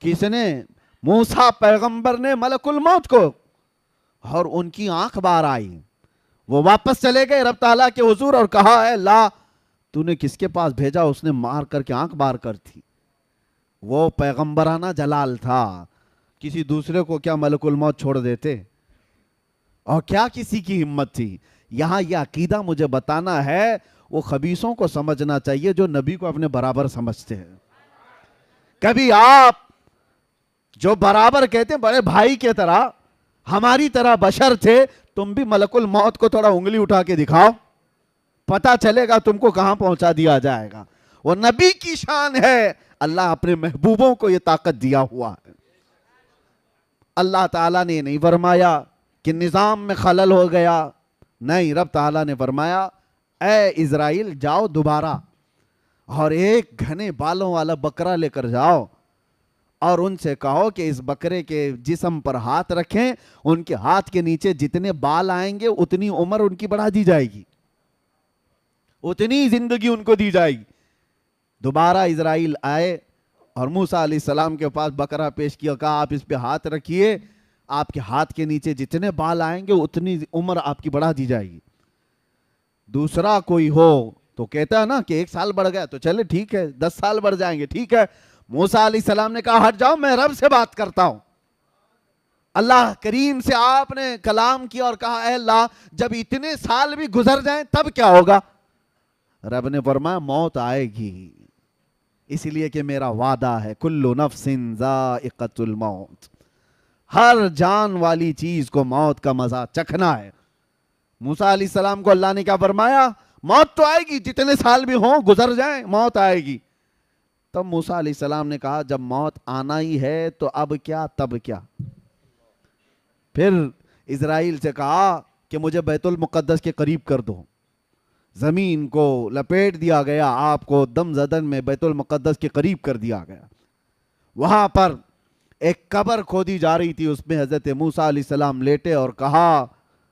کس نے؟ موسیٰ پیغمبر نے ملک الموت کو، اور ان کی آنکھ باہر آئی۔ وہ واپس چلے گئے رب تعالیٰ کے حضور اور کہا اے اللہ تو نے کس کے پاس بھیجا؟ اس نے مار کر کے آنکھ باہر کر تھی۔ وہ پیغمبرانہ جلال تھا، کسی دوسرے کو کیا ملک الموت چھوڑ دیتے؟ اور کیا کسی کی ہمت تھی؟ یہاں یہ عقیدہ مجھے بتانا ہے، وہ خبیثوں کو سمجھنا چاہیے جو نبی کو اپنے برابر سمجھتے ہیں۔ کبھی آپ جو برابر کہتے ہیں بڑے بھائی کے طرح، ہماری طرح بشر تھے، تم بھی ملک الموت کو تھوڑا انگلی اٹھا کے دکھاؤ، پتا چلے گا تم کو کہاں پہنچا دیا جائے گا۔ وہ نبی کی شان ہے، اللہ اپنے محبوبوں کو یہ طاقت دیا ہوا ہے۔ اللہ تعالیٰ نے نہیں فرمایا کہ نظام میں خلل ہو گیا، نہیں، رب تعالیٰ نے فرمایا اے اسرائیل جاؤ دوبارہ اور ایک گھنے بالوں والا بکرا لے کر جاؤ، اور ان سے کہو کہ اس بکرے کے جسم پر ہاتھ رکھیں، ان کے ہاتھ کے نیچے جتنے بال آئیں گے اتنی عمر ان کی بڑھا دی جائے گی، اتنی زندگی ان کو دی جائے گی۔ دوبارہ اسرائیل آئے اور موسیٰ علیہ السلام کے پاس بکرا پیش کیا، کہا آپ اس پہ ہاتھ رکھیے، آپ کے ہاتھ کے نیچے جتنے بال آئیں گے اتنی عمر آپ کی بڑھا دی جائے گی۔ دوسرا کوئی ہو تو کہتا ہے نا کہ 1 سال بڑھ گیا تو چلے ٹھیک ہے، 10 سال بڑھ جائیں گے ٹھیک ہے۔ موسیٰ علیہ السلام نے کہا ہٹ جاؤ، میں رب سے بات کرتا ہوں۔ اللہ کریم سے آپ نے کلام کیا اور کہا اے اللہ جب اتنے سال بھی گزر جائیں تب کیا ہوگا؟ رب نے فرمایا موت آئے گی، اس لیے کہ میرا وعدہ ہے کل نفس ذائقۃ الموت، ہر جان والی چیز کو موت کا مزہ چکھنا ہے۔ موسیٰ علیہ السلام کو اللہ نے کیا فرمایا؟ موت تو آئے گی، جتنے سال بھی ہوں گزر جائیں موت آئے گی۔ تب موسیٰ علیہ السلام نے کہا جب موت آنا ہی ہے تو اب کیا تب کیا؟ پھر اسرائیل سے کہا کہ مجھے بیت المقدس کے قریب کر دو، زمین کو لپیٹ دیا گیا، آپ کو دم زدن میں بیت المقدس کے قریب کر دیا گیا۔ وہاں پر ایک قبر کھودی جا رہی تھی، اس میں حضرت موسیٰ علیہ السلام لیٹے اور کہا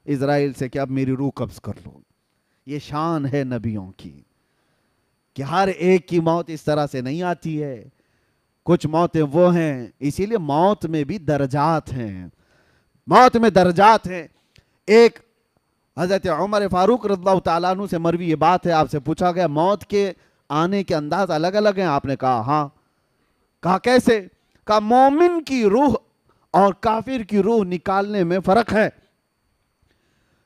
اسرائیل سے کہ اب میری روح قبض کر لو۔ یہ شان ہے نبیوں کی کہ ہر ایک کی موت اس طرح سے نہیں آتی ہے، کچھ موتیں وہ ہیں، اسی لیے موت میں بھی درجات ہیں، موت میں درجات ہیں۔ ایک حضرت عمر فاروق رضی اللہ تعالیٰ عنہ سے مروی یہ بات ہے، آپ سے پوچھا گیا موت کے آنے کے انداز الگ الگ ہیں؟ آپ نے کہا ہاں۔ کہا کیسے؟ کہا مومن کی روح اور کافر کی روح نکالنے میں فرق ہے،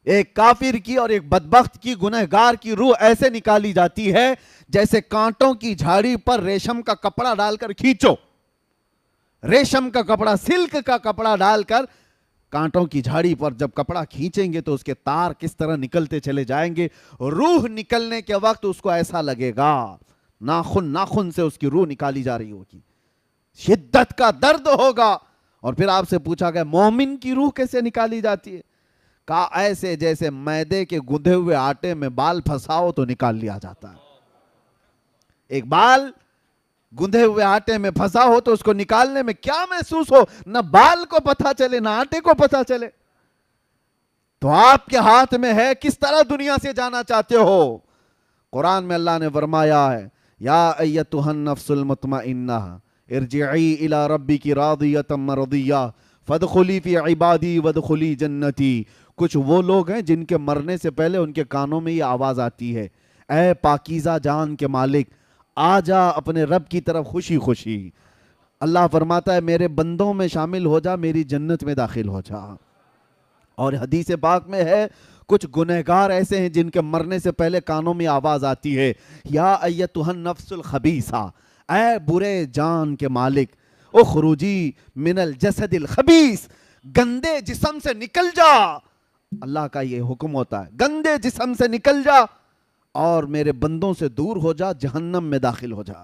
ایک کافر کی اور ایک بدبخت کی گنہگار کی روح ایسے نکالی جاتی ہے جیسے کانٹوں کی جھاڑی پر ریشم کا کپڑا ڈال کر کھینچو، ریشم کا کپڑا، سلک کا کپڑا ڈال کر کانٹوں کی جھاڑی پر جب کپڑا کھینچیں گے تو اس کے تار کس طرح نکلتے چلے جائیں گے، روح نکلنے کے وقت اس کو ایسا لگے گا ناخن سے اس کی روح نکالی جا رہی ہوگی، شدت کا درد ہوگا۔ اور پھر آپ سے پوچھا گیا مومن کی روح کیسے نکالی جاتی ہے؟ کہا ایسے جیسے میدے کے گندھے ہوئے آٹے میں بال پھنساؤ تو نکال لیا جاتا ہے، ایک بال گندھے ہوئے آٹے میں پھنسا ہو تو اس کو نکالنے میں کیا محسوس ہو، نہ بال کو پتہ چلے نہ آٹے کو پتہ چلے۔ تو آپ کے ہاتھ میں ہے کس طرح دنیا سے جانا چاہتے ہو۔ قرآن میں اللہ نے فرمایا ہے یا ایتھا النفس المطمئنہ ارجعی الی ربک راضیۃ مرضیہ فادخلی فی عبادی وادخلی جنتی۔ کچھ وہ لوگ ہیں جن کے مرنے سے پہلے ان کے کانوں میں یہ آواز آتی ہے اے پاکیزہ جان کے مالک آ جا اپنے رب کی طرف خوشی خوشی۔ اللہ فرماتا ہے میرے بندوں میں شامل ہو جا، میری جنت میں داخل ہو جا۔ اور حدیث پاک میں ہے کچھ گنہگار ایسے ہیں جن کے مرنے سے پہلے کانوں میں آواز آتی ہے یا ایتھا النفس الخبیثہ، اے برے جان کے مالک اخرجی من الجسد الخبیث، گندے جسم سے نکل جا۔ اللہ کا یہ حکم ہوتا ہے گندے جسم سے نکل جا اور میرے بندوں سے دور ہو جا، جہنم میں داخل ہو جا۔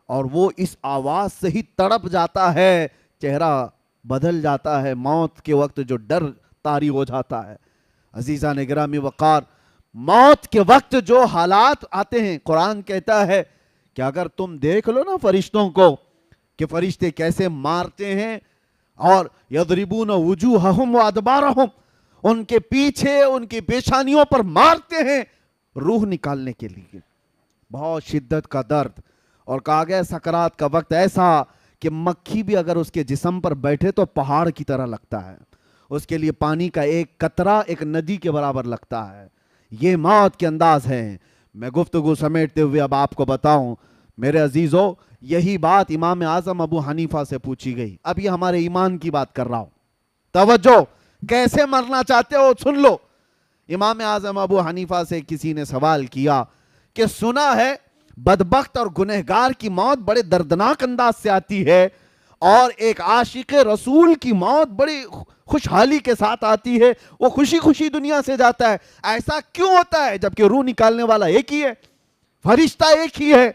اور وہ اس آواز سے ہی تڑپ جاتا ہے، چہرہ بدل جاتا ہے، موت کے وقت جو ڈر طاری ہو جاتا ہے۔ عزیزان گرامی وقار، موت کے وقت جو حالات آتے ہیں، قرآن کہتا ہے کہ اگر تم دیکھ لو نا فرشتوں کو کہ فرشتے کیسے مارتے ہیں، اور یضربون وجوہہم وادبارہم، ان کے پیچھے ان کی پیشانیوں پر مارتے ہیں روح نکالنے کے لیے، بہت شدت کا درد. اور کہا گیا سکرات کا وقت ایسا کہ مکھی بھی اگر اس کے جسم پر بیٹھے تو پہاڑ کی طرح لگتا ہے، اس کے لیے پانی کا ایک قطرہ ایک ندی کے برابر لگتا ہے. یہ موت کے انداز ہیں. میں گفتگو سمیٹتے ہوئے اب آپ کو بتاؤں میرے عزیزو، یہی بات امام اعظم ابو حنیفہ سے پوچھی گئی. اب یہ ہمارے ایمان کی بات کر رہا ہوں، توجہ، کیسے مرنا چاہتے ہو سن لو. امام اعظم ابو حنیفہ سے کسی نے سوال کیا کہ سنا ہے بدبخت اور گنہگار کی موت بڑے دردناک انداز سے آتی ہے، اور ایک عاشق رسول کی موت بڑی خوشحالی کے ساتھ آتی ہے، وہ خوشی خوشی دنیا سے جاتا ہے. ایسا کیوں ہوتا ہے جبکہ روح نکالنے والا ایک ہی ہے، فرشتہ ایک ہی ہے؟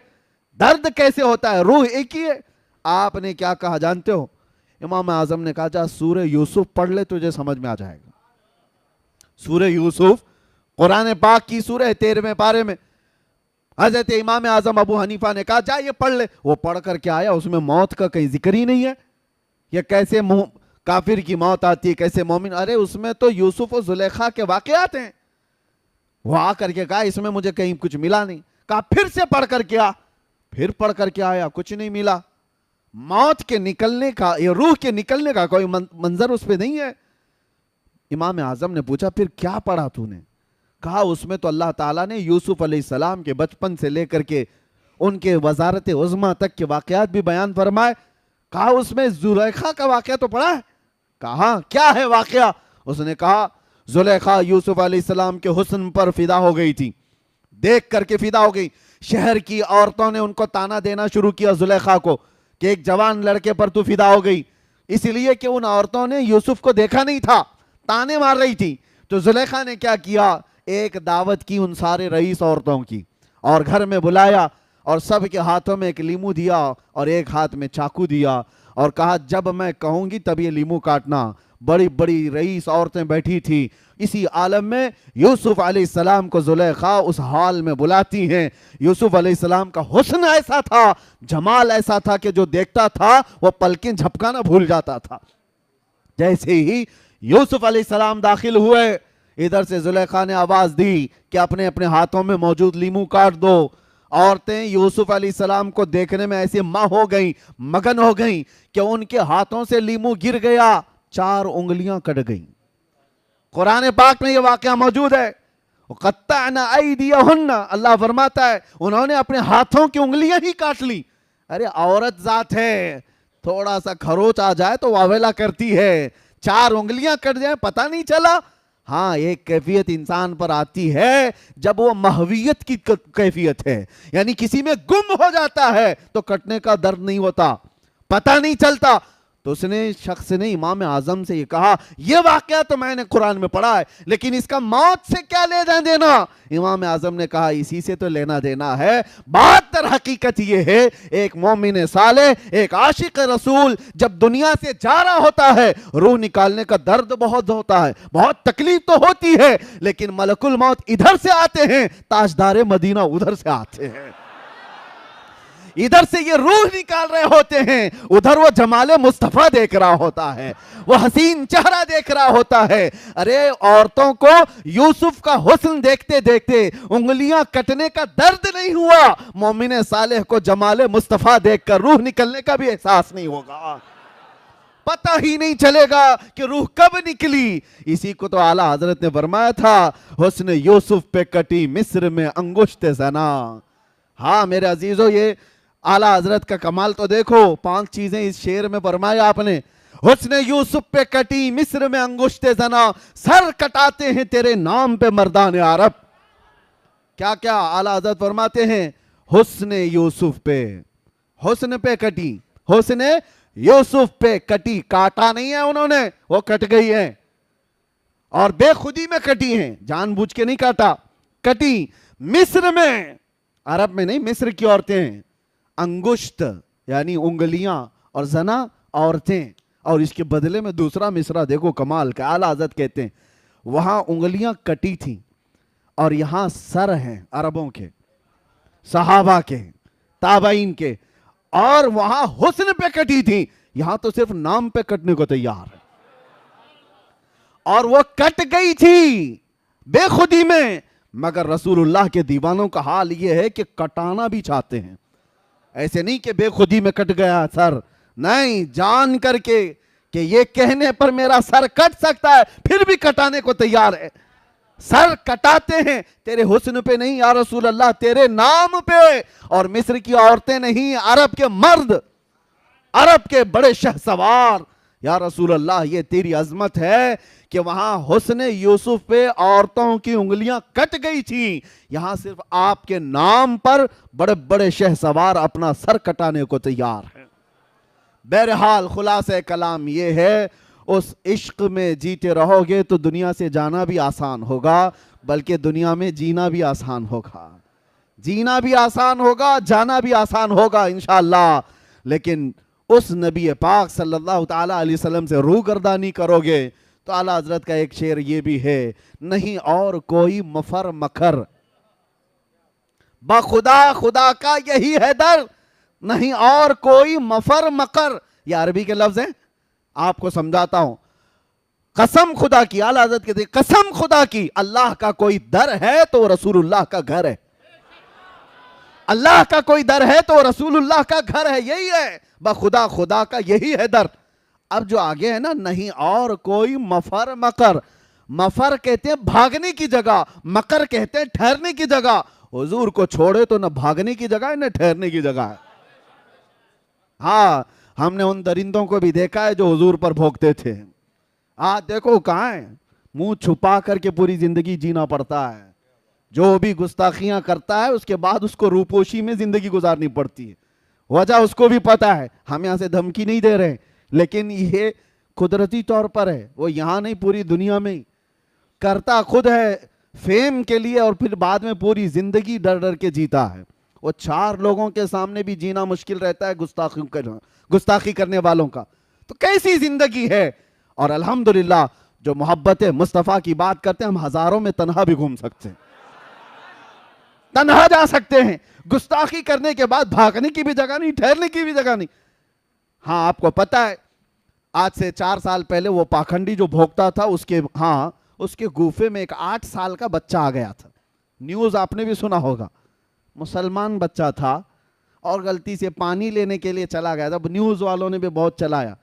درد کیسے ہوتا ہے؟ روح ایک ہی ہے. آپ نے کیا کہا جانتے ہو؟ امام اعظم نے کہا جا سورہ یوسف پڑھ لے، تجھے سمجھ میں آ جائے گا. سورہ یوسف قرآن پاک کی سورہ 13ویں پارے میں حضرت امام اعظم ابو حنیفہ نے کہا جا یہ پڑھ لے. وہ پڑھ کر کے آیا، اس میں موت کا کہیں ذکر ہی نہیں ہے. یہ کیسے کافر کی موت آتی ہے، کیسے مومن؟ ارے اس میں تو یوسف و زلیخا کے واقعات ہیں. وہ آ کر کے کہا اس میں مجھے کہیں کچھ ملا نہیں. کہا پھر سے پڑھ کر کے آ. پھر پڑھ کر کے آیا، کچھ نہیں ملا. موت کے نکلنے کا، یہ روح کے نکلنے کا کوئی منظر اس پہ نہیں ہے. امام اعظم نے پوچھا پھر کیا پڑھا تو نے؟ کہا اس میں تو اللہ تعالیٰ نے یوسف علیہ السلام کے بچپن سے لے کر کے ان کے وزارت عظمیٰ تک کے واقعات بھی بیان فرمائے. کہا اس میں زلیخا کا واقعہ تو پڑھا ہے؟ کہا کیا ہے واقعہ؟ اس نے کہا زلیخا یوسف علیہ السلام کے حسن پر فدا ہو گئی تھی، دیکھ کر کے فدا ہو گئی. شہر کی عورتوں نے ان کو تانا دینا شروع کیا زلیخا کو کہ ایک جوان لڑکے پر تو فدا ہو گئی، اس لیے کہ ان عورتوں نے یوسف کو دیکھا نہیں تھا، تانے مار رہی تھی. تو زلیخا نے کیا کیا؟ ایک دعوت کی ان سارے رئیس عورتوں کی، اور گھر میں بلایا اور سب کے ہاتھوں میں ایک لیمو دیا اور ایک ہاتھ میں چاقو دیا، اور کہا جب میں کہوں گی تب یہ لیمو کاٹنا. بڑی بڑی رئیس عورتیں بیٹھی تھی. اسی عالم میں یوسف علیہ السلام کو زلیخا اس حال میں بلاتی ہیں. یوسف علیہ السلام کا حسن ایسا تھا، جمال ایسا تھا کہ جو دیکھتا تھا وہ پلکیں جھپکانا بھول جاتا تھا. جیسے ہی یوسف علیہ السلام داخل ہوئے، ادھر سے زلیخا نے آواز دی کہ اپنے اپنے ہاتھوں میں موجود لیمو کاٹ دو. عورتیں یوسف علیہ السلام کو دیکھنے میں ایسے ہو گئیں، مگن ہو گئیں کہ ان کے ہاتھوں سے لیمو گر گیا، 4 انگلیاں کٹ گئیں. قرآن پاک میں یہ واقعہ موجود ہے. قطعنا ایدیہن، اللہ فرماتا ہے انہوں نے اپنے ہاتھوں کی انگلیاں ہی کاٹ لی. ارے عورت ذات ہے، تھوڑا سا کھروچ آ جائے تو واویلا کرتی ہے، 4 انگلیاں کٹ جائیں پتہ نہیں چلا. ہاں ایک کیفیت انسان پر آتی ہے جب وہ محویت کی کیفیت ہے، یعنی کسی میں گم ہو جاتا ہے تو کٹنے کا درد نہیں ہوتا، پتہ نہیں چلتا. تو اس نے شخص نے امام اعظم سے یہ کہا یہ واقعہ تو میں نے قرآن میں پڑھا ہے لیکن اس کا موت سے کیا لینا دینا؟ امام اعظم نے کہا اسی سے تو لینا دینا ہے. بات در حقیقت یہ ہے ایک مومن صالح، ایک عاشق رسول جب دنیا سے جا رہا ہوتا ہے، روح نکالنے کا درد بہت ہوتا ہے، بہت تکلیف تو ہوتی ہے، لیکن ملک الموت ادھر سے آتے ہیں، تاجدار مدینہ ادھر سے آتے ہیں. ادھر سے یہ روح نکال رہے ہوتے ہیں، ادھر وہ جمال مصطفیٰ دیکھ رہا ہوتا ہے، وہ حسین چہرہ دیکھ رہا ہوتا ہے. ارے عورتوں کو یوسف کا حسن دیکھتے دیکھتے انگلیاں کٹنے کا درد نہیں ہوا، مومن صالح کو جمال مصطفیٰ دیکھ کر روح نکلنے کا بھی احساس نہیں ہوگا، پتہ ہی نہیں چلے گا کہ روح کب نکلی. اسی کو تو اعلیٰ حضرت نے فرمایا تھا حسن یوسف پہ کٹی مصر میں انگشت زنا. ہاں میرے عزیزو، یہ اعلیٰ حضرت کا کمال تو دیکھو، 5 چیزیں اس شعر میں فرمایا آپ نے. حسن یوسف پہ کٹی مصر میں انگشت زنا، سر کٹاتے ہیں تیرے نام پہ مردان عرب. کیا کیا اعلیٰ حضرت فرماتے ہیں؟ حسن یوسف پہ، حسن پہ کٹی، حسن یوسف پہ کٹی، کاٹا نہیں ہے انہوں نے، وہ کٹ گئی ہیں اور بے خودی میں کٹی ہیں، جان بوجھ کے نہیں کاٹا، کٹی مصر میں، عرب میں نہیں، مصر کی عورتیں ہیں. انگشت یعنی انگلیاں، اور زنا عورتیں. اور اس کے بدلے میں دوسرا مصرع دیکھو کمال کا، اعلیٰ حضرت کہتے ہیں وہاں انگلیاں کٹی تھیں اور یہاں سر ہیں عربوں کے، صحابہ کے، تابعین کے، اور وہاں حسن پہ کٹی تھی، یہاں تو صرف نام پہ کٹنے کو تیار ہے، اور وہ کٹ گئی تھی بے خودی میں، مگر رسول اللہ کے دیوانوں کا حال یہ ہے کہ کٹانا بھی چاہتے ہیں، ایسے نہیں کہ بے خودی میں کٹ گیا سر، نہیں، جان کر کے کہ یہ کہنے پر میرا سر کٹ سکتا ہے پھر بھی کٹانے کو تیار ہے، سر کٹاتے ہیں تیرے حسن پہ نہیں یا رسول اللہ، تیرے نام پہ، اور مصر کی عورتیں نہیں، عرب کے مرد، عرب کے بڑے شہسوار، یا رسول اللہ یہ تیری عظمت ہے کہ وہاں حسن یوسف پہ عورتوں کی انگلیاں کٹ گئی تھیں، یہاں صرف آپ کے نام پر بڑے بڑے شہسوار اپنا سر کٹانے کو تیار ہیں۔ بہرحال خلاصہ کلام یہ ہے، اس عشق میں جیتے رہو گے تو دنیا سے جانا بھی آسان ہوگا، بلکہ دنیا میں جینا بھی آسان ہوگا، جینا بھی آسان ہوگا، جانا بھی آسان ہوگا انشاءاللہ، لیکن اس نبی پاک صلی اللہ تعالیٰ علیہ وسلم سے روگردانی کرو گے تو اعلیٰ حضرت کا ایک شعر یہ بھی ہے، نہیں اور کوئی مفر مکر، بخدا خدا کا یہی ہے در، نہیں اور کوئی مفر مکر، یہ عربی کے لفظ ہیں، آپ کو سمجھاتا ہوں، قسم خدا کی، اعلیٰ حضرت کہتے ہیں قسم خدا کی، اللہ کا کوئی در ہے تو رسول اللہ کا گھر ہے، اللہ کا کوئی در ہے تو رسول اللہ کا گھر ہے، یہی ہے، بخدا خدا کا یہی ہے در۔ اب جو آگے ہے نا، نہیں اور کوئی مفر مکر، مفر کہتے ہیں بھاگنے کی جگہ، مکر کہتے ہیں ٹھہرنے کی جگہ، حضور کو چھوڑے تو نہ بھاگنے کی جگہ ہے نہ ٹھہرنے کی جگہ ہے۔ ہاں، ہم نے ان درندوں کو بھی دیکھا ہے جو حضور پر بھوکتے تھے، آج دیکھو کہاں ہیں، منہ چھپا کر کے پوری زندگی جینا پڑتا ہے، جو بھی گستاخیاں کرتا ہے اس کے بعد اس کو روپوشی میں زندگی گزارنی پڑتی ہے، وجہ اس کو بھی پتا ہے، ہم یہاں سے دھمکی نہیں دے رہے، لیکن یہ قدرتی طور پر ہے، وہ یہاں نہیں پوری دنیا میں کرتا خود ہے فیم کے لیے، اور پھر بعد میں پوری زندگی ڈر ڈر کے جیتا ہے، وہ 4 لوگوں کے سامنے بھی جینا مشکل رہتا ہے گستاخی کرنے والوں کا، تو کیسی زندگی ہے۔ اور الحمدللہ جو محبت مصطفیٰ کی بات کرتے ہیں، ہم ہزاروں میں تنہا بھی گھوم سکتے ہیں، تنہا جا سکتے ہیں، گستاخی کرنے کے بعد بھاگنے کی بھی جگہ نہیں، ٹھہرنے کی بھی جگہ نہیں۔ ہاں، آپ کو پتا ہے آج سے 4 سال پہلے وہ پاکھنڈی جو بھوکتا تھا، اس کے گوفے میں ایک 8 سال کا بچہ آ گیا تھا، نیوز آپ نے بھی سنا ہوگا، مسلمان بچہ تھا اور غلطی سے پانی لینے کے لیے چلا گیا تھا، نیوز والوں نے بھی بہت چلایا،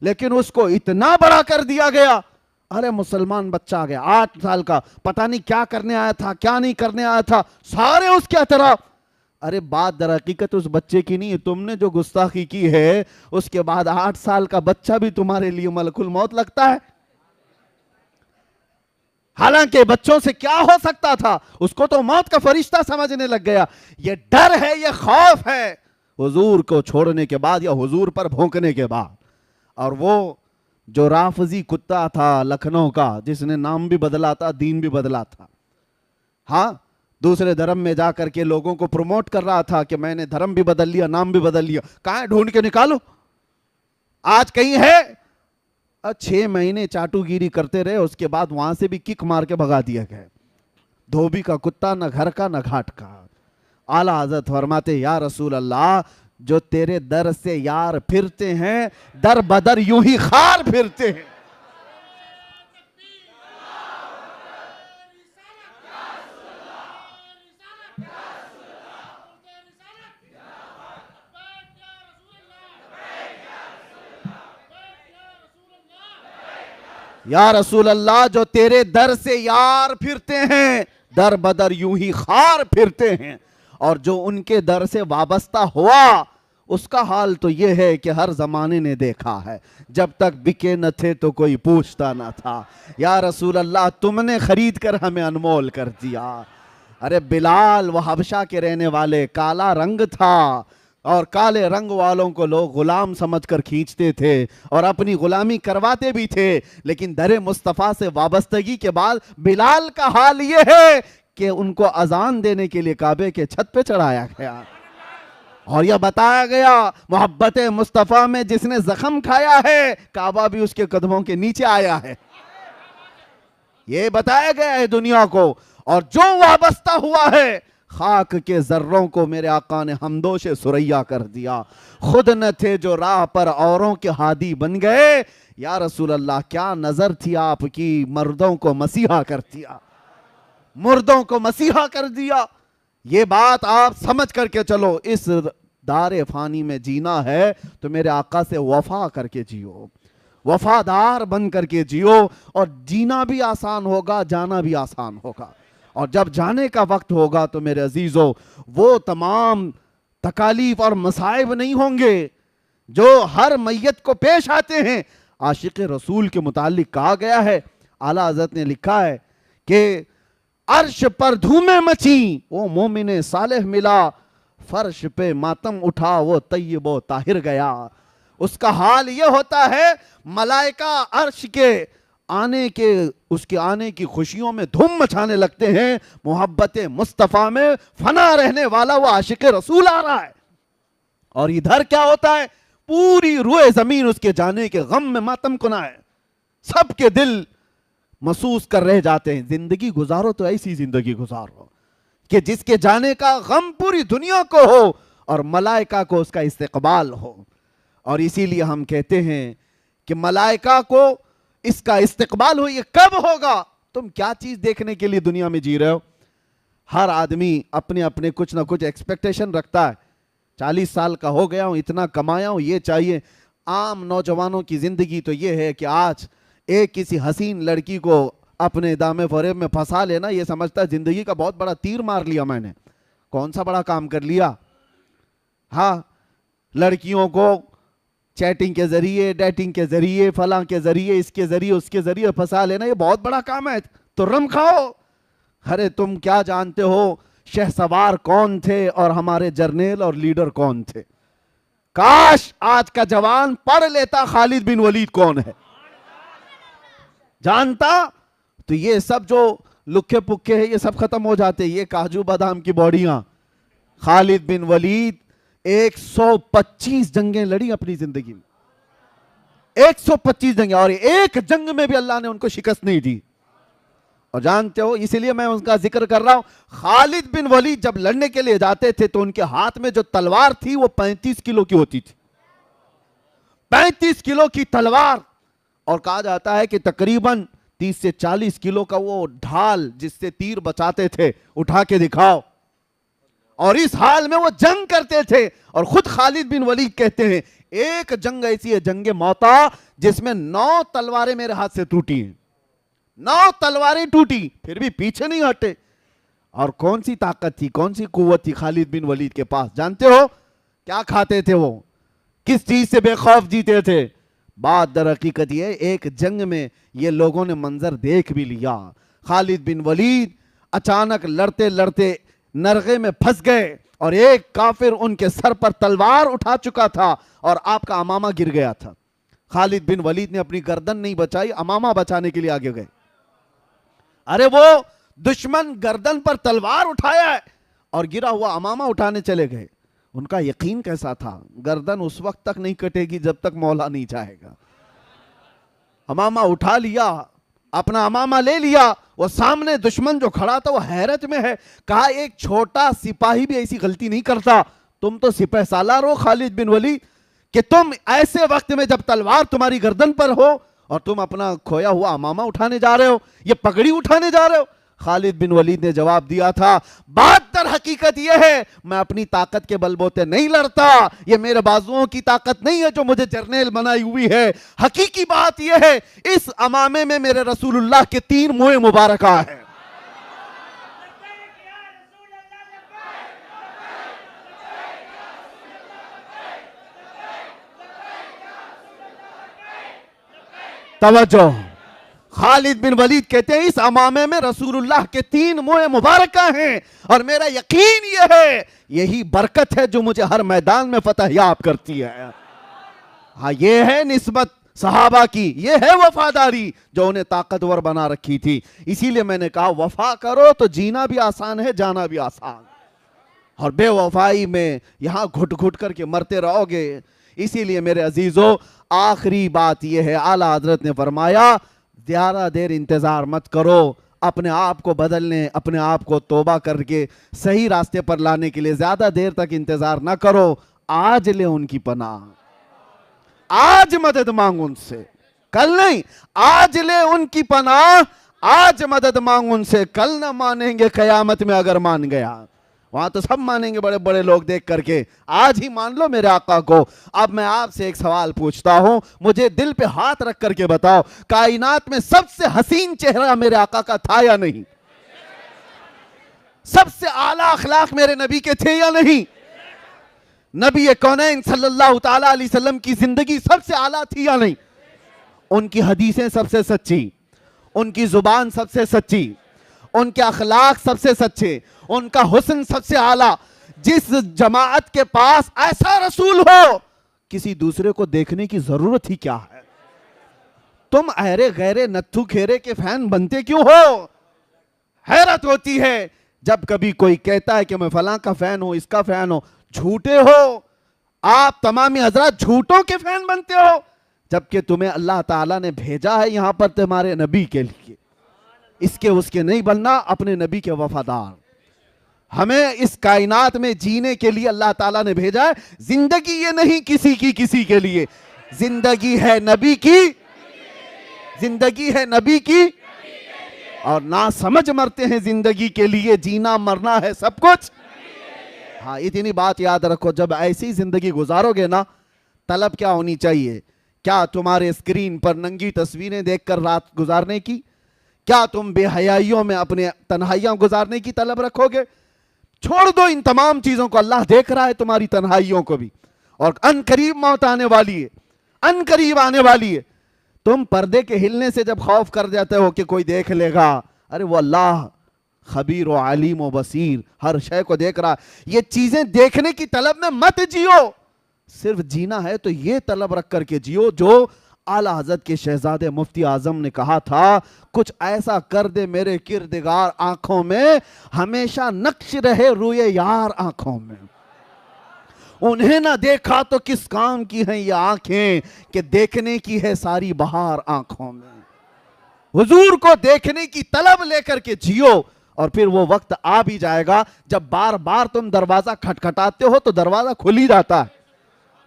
لیکن اس کو اتنا بڑا کر دیا گیا، ارے مسلمان بچہ آ گیا 8 سال کا، پتہ نہیں کیا کرنے آیا تھا کیا نہیں کرنے آیا تھا، سارے اس کے اطراف، ارے بات در حقیقت اس بچے کی نہیں ہے، تم نے جو گستاخی کی ہے اس کے بعد 8 سال کا بچہ بھی تمہارے لیے ملک الموت لگتا ہے، حالانکہ بچوں سے کیا ہو سکتا تھا، اس کو تو موت کا فرشتہ سمجھنے لگ گیا۔ یہ ڈر ہے، یہ خوف ہے حضور کو چھوڑنے کے بعد یا حضور پر بھونکنے کے بعد۔ اور وہ جو رافضی کتا تھا لکھنؤ کا، جس نے نام بھی بدلا تھا دین بھی بدلا تھا، ہاں، دوسرے دھرم میں جا کر کے لوگوں کو پروموٹ کر رہا تھا کہ میں نے دھرم بھی بدل لیا نام بھی بدل لیا، کہاں ہے ڈھونڈ کے نکالو، آج کہیں ہے؟ 6 مہینے چاٹو گیری کرتے رہے، اس کے بعد وہاں سے بھی کک مار کے بھگا دیا گیا، دھوبی کا کتا، نہ گھر کا نہ گھاٹ کا۔ اعلیٰ حضرت فرماتے یا رسول اللہ، جو تیرے در سے یار پھرتے ہیں در بدر یوں ہی خار پھرتے ہیں۔ یا رسول اللہ، جو تیرے در سے یار پھرتے ہیں در بدر یوں ہی خار پھرتے ہیں، اور جو ان کے در سے وابستہ ہوا اس کا حال تو یہ ہے کہ ہر زمانے نے دیکھا ہے، جب تک بکے نہ تھے تو کوئی پوچھتا نہ تھا۔ یا رسول اللہ، تم نے خرید کر ہمیں انمول کر دیا۔ ارے بلال وہ حبشہ کے رہنے والے، کالا رنگ تھا، اور کالے رنگ والوں کو لوگ غلام سمجھ کر کھینچتے تھے اور اپنی غلامی کرواتے بھی تھے، لیکن در مصطفیٰ سے وابستگی کے بعد بلال کا حال یہ ہے کہ ان کو اذان دینے کے لیے کعبے کے چھت پہ چڑھایا گیا، اور یہ بتایا گیا محبت مصطفیٰ میں جس نے زخم کھایا ہے کعبہ بھی اس کے قدموں کے نیچے آیا ہے، یہ بتایا گیا ہے دنیا کو۔ اور جو وابستہ ہوا ہے خاک کے ذروں کو میرے آقا نے ہمدوش سریا کر دیا. خود نہ تھے جو راہ پر اوروں کے ہادی بن گئے. یا رسول اللہ کیا نظر تھی آپ کی, مردوں کو مسیحا کر دیا, مردوں کو مسیحا کر دیا. یہ بات آپ سمجھ کر کے چلو. اس دار فانی میں جینا ہے تو میرے آقا سے وفا کر کے جیو, وفادار بن کر کے جیو, اور جینا بھی آسان ہوگا, جانا بھی آسان ہوگا. اور جب جانے کا وقت ہوگا تو میرے عزیزو وہ تمام تکالیف اور مصائب نہیں ہوں گے جو ہر میت کو پیش آتے ہیں. عاشق رسول کے متعلق کہا گیا ہے, اعلیٰ حضرت نے لکھا ہے کہ عرش پر دھومیں مچیں وہ مومن صالح ملا, فرش پہ ماتم اٹھا وہ طیب و طاہر گیا. اس کا حال یہ ہوتا ہے ملائکہ عرش کے اس کے آنے کی خوشیوں میں دھوم مچانے لگتے ہیں. محبت مصطفیٰ میں فنا رہنے والا وہ عاشق رسول آ رہا ہے. اور ادھر کیا ہوتا ہے, پوری روئے زمین اس کے جانے کے غم میں ماتم کنا ہے. سب کے دل محسوس کر رہ جاتے ہیں. زندگی گزارو تو ایسی زندگی گزارو کہ جس کے جانے کا غم پوری دنیا کو ہو اور ملائکہ کو اس کا استقبال ہو. اور اسی لیے ہم کہتے ہیں کہ ملائکہ کو اس کا استقبال ہو. یہ کب ہوگا؟ تم کیا چیز دیکھنے کے لیے دنیا میں جی رہے ہو؟ ہر آدمی اپنے اپنے کچھ نہ کچھ ایکسپیکٹیشن رکھتا ہے. 40 سال کا ہو گیا ہوں, اتنا کمایا ہوں, یہ چاہیے. عام نوجوانوں کی زندگی تو یہ ہے کہ آج ایک کسی حسین لڑکی کو اپنے دامے فریب میں پھنسا لینا, یہ سمجھتا ہے زندگی کا بہت بڑا تیر مار لیا میں نے. کون سا بڑا کام کر لیا؟ ہاں, لڑکیوں کو چیٹنگ کے ذریعے, ڈیٹنگ کے ذریعے, فلاں کے ذریعے, اس کے ذریعے, اس کے ذریعے پھنسا لینا, یہ بہت بڑا کام ہے. تو رم کھاؤ. ارے تم کیا جانتے ہو شہسوار کون تھے اور ہمارے جرنیل اور لیڈر کون تھے؟ کاش آج کا جوان پڑھ لیتا خالد بن ولید کون ہے, جانتا تو یہ سب جو لکھے پکے ہیں یہ سب ختم ہو جاتے. یہ کاجو بادام کی باڈیاں. خالد بن ولید 125 جنگیں لڑی اپنی زندگی میں, 125 جنگیں, اور ایک جنگ میں بھی اللہ نے ان کو شکست نہیں دی. اور جانتے ہو, اسی لیے میں ان کا ذکر کر رہا ہوں, خالد بن ولید جب لڑنے کے لیے جاتے تھے تو ان کے ہاتھ میں جو تلوار تھی وہ 35 کلو کی ہوتی تھی. 35 کلو کی تلوار. اور کہا جاتا ہے کہ تقریباً 30 سے 40 کلو کا وہ ڈھال جس سے تیر بچاتے تھے, اٹھا کے دکھاؤ. اور اس حال میں وہ جنگ کرتے تھے. اور خود خالد بن ولید کہتے ہیں ایک جنگ ایسی ہے, جنگ موتا, جس میں 9 تلواریں میرے ہاتھ سے ٹوٹی ہیں. 9 تلواریں ٹوٹی, پھر بھی پیچھے نہیں ہٹے. اور کون سی طاقت تھی, کون سی قوت تھی خالد بن ولید کے پاس؟ جانتے ہو کیا کھاتے تھے وہ, کس چیز سے بے خوف جیتے تھے؟ بات در حقیقت یہ ایک جنگ میں یہ لوگوں نے منظر دیکھ بھی لیا. خالد بن ولید اچانک لڑتے لڑتے نرغے میں پھنس گئے اور ایک کافر ان کے سر پر تلوار اٹھا چکا تھا اور آپ کا امامہ گر گیا تھا. خالد بن ولید نے اپنی گردن نہیں بچائی, امامہ بچانے کے لیے آگے گئے. ارے وہ دشمن گردن پر تلوار اٹھایا ہے اور گرا ہوا امامہ اٹھانے چلے گئے. ان کا یقین کیسا تھا, گردن اس وقت تک نہیں کٹے گی جب تک مولا نہیں چاہے گا. امامہ اٹھا لیا, اپنا امامہ لے لیا. وہ سامنے دشمن جو کھڑا تھا وہ حیرت میں ہے. کہا ایک چھوٹا سپاہی بھی ایسی غلطی نہیں کرتا. تم تو سپہ سالار ہو خالد بن ولید, کہ تم ایسے وقت میں جب تلوار تمہاری گردن پر ہو اور تم اپنا کھویا ہوا امامہ اٹھانے جا رہے ہو, یہ پگڑی اٹھانے جا رہے ہو. خالد بن ولید نے جواب دیا تھا, بات در حقیقت یہ ہے میں اپنی طاقت کے بل بوتے نہیں لڑتا, یہ میرے بازوؤں کی طاقت نہیں ہے جو مجھے جرنیل بنائی ہوئی ہے. حقیقی بات یہ ہے اس امامے میں میرے رسول اللہ کے 3 موئے مبارکہ ہیں. توجہ, خالد بن ولید کہتے ہیں اس امامے میں رسول اللہ کے 3 موئے مبارکہ ہیں, اور میرا یقین یہ ہے یہی برکت ہے جو مجھے ہر میدان میں فتح یاب کرتی ہے. ہاں, یہ ہے نسبت صحابہ کی, یہ ہے وفاداری جو انہیں طاقتور بنا رکھی تھی. اسی لیے میں نے کہا وفا کرو تو جینا بھی آسان ہے, جانا بھی آسان. اور بے وفائی میں یہاں گھٹ گھٹ کر کے مرتے رہو گے. اسی لیے میرے عزیزو آخری بات یہ ہے, اعلیٰ حضرت نے فرمایا زیادہ دیر انتظار مت کرو, اپنے آپ کو بدلنے، اپنے آپ کو توبہ کر کے صحیح راستے پر لانے کے لیے زیادہ دیر تک انتظار نہ کرو، آج لے ان کی پناہ، آج مدد مانگ ان سے، کل نہیں، آج لے ان کی پناہ، آج مدد مانگ ان سے، کل نہ مانیں گے قیامت میں اگر مان گیا، وہاں تو سب مانیں گے بڑے بڑے لوگ دیکھ کر کے، آج ہی مان لو میرے آقا کو۔ اب میں آپ سے ایک سوال پوچھتا ہوں، مجھے دل پہ ہاتھ رکھ کر کے بتاؤ، کائنات میں سب سے حسین چہرہ میرے آقا کا تھا یا نہیں؟ سب سے اعلیٰ اخلاق میرے نبی کے تھے یا نہیں؟ نبی کونین صلی اللہ تعالیٰ علیہ وسلم کی زندگی سب سے اعلیٰ تھی یا نہیں؟ ان کی حدیثیں سب سے سچی، ان کی زبان سب سے سچی، ان کے اخلاق سب سے سچے، ان کا حسن سب سے اعلیٰ۔ جس جماعت کے پاس ایسا رسول ہو، کسی دوسرے کو دیکھنے کی ضرورت ہی کیا ہے؟ تم ایرے غیرے نتھو کھیرے کے فین بنتے کیوں ہو؟ حیرت ہوتی ہے جب کبھی کوئی کہتا ہے کہ میں فلاں کا فین ہوں، اس کا فین ہوں۔ جھوٹے ہو آپ، تمامی حضرات جھوٹوں کے فین بنتے ہو، جبکہ تمہیں اللہ تعالیٰ نے بھیجا ہے یہاں پر تمہارے نبی کے لیے، اس کے نہیں بننا، اپنے نبی کے وفادار۔ ہمیں اس کائنات میں جینے کے لیے اللہ تعالیٰ نے بھیجا ہے، زندگی یہ نہیں کسی کے لیے، زندگی ہے نبی کی، زندگی ہے نبی کی، اور نہ سمجھ مرتے ہیں زندگی کے لیے، جینا مرنا ہے سب کچھ۔ ہاں اتنی بات یاد رکھو، جب ایسی زندگی گزارو گے نا، طلب کیا ہونی چاہیے؟ کیا تمہارے اسکرین پر ننگی تصویریں دیکھ کر رات گزارنے کی؟ کیا تم بے حیائیوں میں اپنے تنہائیاں گزارنے کی طلب رکھو گے؟ چھوڑ دو ان تمام چیزوں کو، اللہ دیکھ رہا ہے تمہاری تنہائیوں کو بھی، اور ان قریب موت آنے والی ہے، ان قریب آنے والی ہے۔ تم پردے کے ہلنے سے جب خوف کر جاتے ہو کہ کوئی دیکھ لے گا، ارے وہ اللہ خبیر و علیم و بصیر، ہر شے کو دیکھ رہا۔ یہ چیزیں دیکھنے کی طلب میں مت جیو، صرف جینا ہے تو یہ طلب رکھ کر کے جیو جو اعلیٰ حضرت کے شہزادے مفتی اعظم نے کہا تھا، کچھ ایسا کر دے میرے کردگار آنکھوں میں، ہمیشہ نقش رہے روئے یار آنکھوں میں۔ انہیں نہ دیکھا تو کس کام کی ہیں یہ آنکھیں، کہ دیکھنے کی ہے ساری بہار آنکھوں میں۔ حضور کو دیکھنے کی طلب لے کر کے جیو، اور پھر وہ وقت آ بھی جائے گا جب بار بار تم دروازہ کھٹکھٹاتے ہو تو دروازہ کھل ہی جاتا ہے،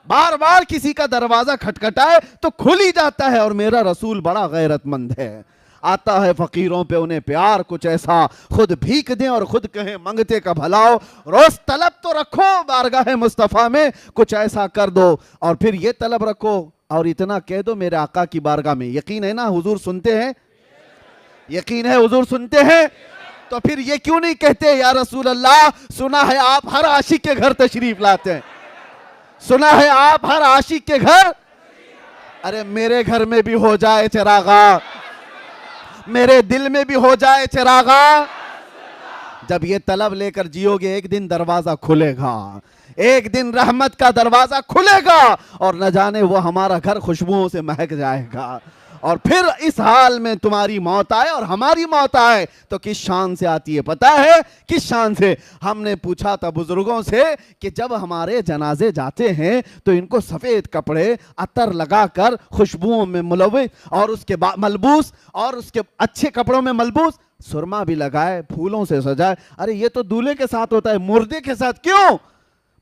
بار بار کسی کا دروازہ کھٹکھٹائے تو کھل ہی جاتا ہے۔ اور میرا رسول بڑا غیرت مند ہے، آتا ہے فقیروں پہ انہیں پیار کچھ ایسا، خود بھیک دیں اور خود کہیں منگتے کا بھلاؤ، روز طلب تو رکھو بارگاہ مصطفیٰ میں کچھ ایسا کر دو، اور پھر یہ طلب رکھو اور اتنا کہہ دو میرے آقا کی بارگاہ میں۔ یقین ہے نا حضور سنتے ہیں؟ یقین ہے حضور سنتے ہیں؟ تو پھر یہ کیوں نہیں کہتے یا رسول اللہ، سنا ہے آپ ہر عاشق کے گھر تشریف لاتے ہیں، سنا ہے آپ ہر عاشق کے گھر، ارے میرے گھر میں بھی ہو جائے چراغا، میرے دل میں بھی ہو جائے چراغا۔ جب یہ طلب لے کر جیو گے، ایک دن دروازہ کھلے گا، ایک دن رحمت کا دروازہ کھلے گا، اور نہ جانے وہ ہمارا گھر خوشبوؤں سے مہک جائے گا۔ اور پھر اس حال میں تمہاری موت آئے اور ہماری موت آئے تو کس شان سے آتی ہے پتہ ہے؟ کس شان سے؟ ہم نے پوچھا تھا بزرگوں سے کہ جب ہمارے جنازے جاتے ہیں تو ان کو سفید کپڑے عطر لگا کر خوشبوؤں میں ملوث اور اس کے ملبوس، اور اس کے اچھے کپڑوں میں ملبوس، سرما بھی لگائے، پھولوں سے سجائے، ارے یہ تو دولہے کے ساتھ ہوتا ہے، مردے کے ساتھ کیوں؟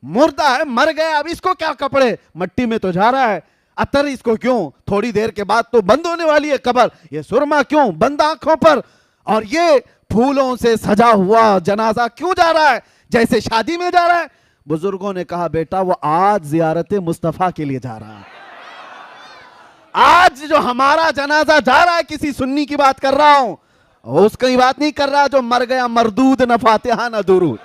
مردہ ہے، مر گیا، اب اس کو کیا کپڑے، مٹی میں تو جا رہا ہے، عطر اس کو کیوں، تھوڑی دیر کے بعد تو بند ہونے والی ہے قبر، یہ سرما کیوں بند آنکھوں پر، اور یہ پھولوں سے سجا ہوا جنازہ کیوں جا رہا ہے، جیسے شادی میں جا رہا ہے؟ بزرگوں نے کہا بیٹا وہ آج زیارت مصطفیٰ کے لیے جا رہا ہے، آج جو ہمارا جنازہ جا رہا ہے، کسی سنی کی بات کر رہا ہوں، اس کی بات نہیں کر رہا جو مر گیا مردود نہ فاتحہ نہ درود،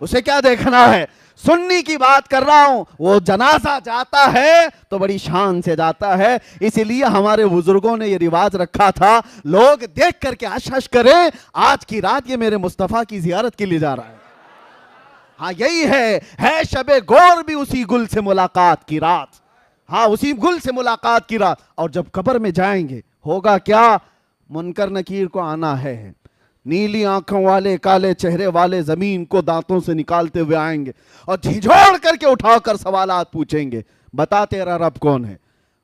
اسے کیا دیکھنا ہے، سنی کی بات کر رہا ہوں۔ وہ جنازہ جاتا ہے تو بڑی شان سے جاتا ہے، اسی لیے ہمارے بزرگوں نے یہ رواج رکھا تھا، لوگ دیکھ کر کے حش کریں آج کی رات یہ میرے مصطفیٰ کی زیارت کے لیے جا رہا ہے۔ ہاں یہی ہے شب گور بھی اسی گل سے ملاقات کی رات، ہاں اسی گل سے ملاقات کی رات۔ اور جب قبر میں جائیں گے ہوگا کیا؟ منکر نکیر کو آنا ہے، نیلی آنکھوں والے کالے چہرے والے زمین کو دانتوں سے نکالتے ہوئے آئیں گے اور جھنجھوڑ کر کے اٹھا کر سوالات پوچھیں گے، بتا تیرا رب کون ہے،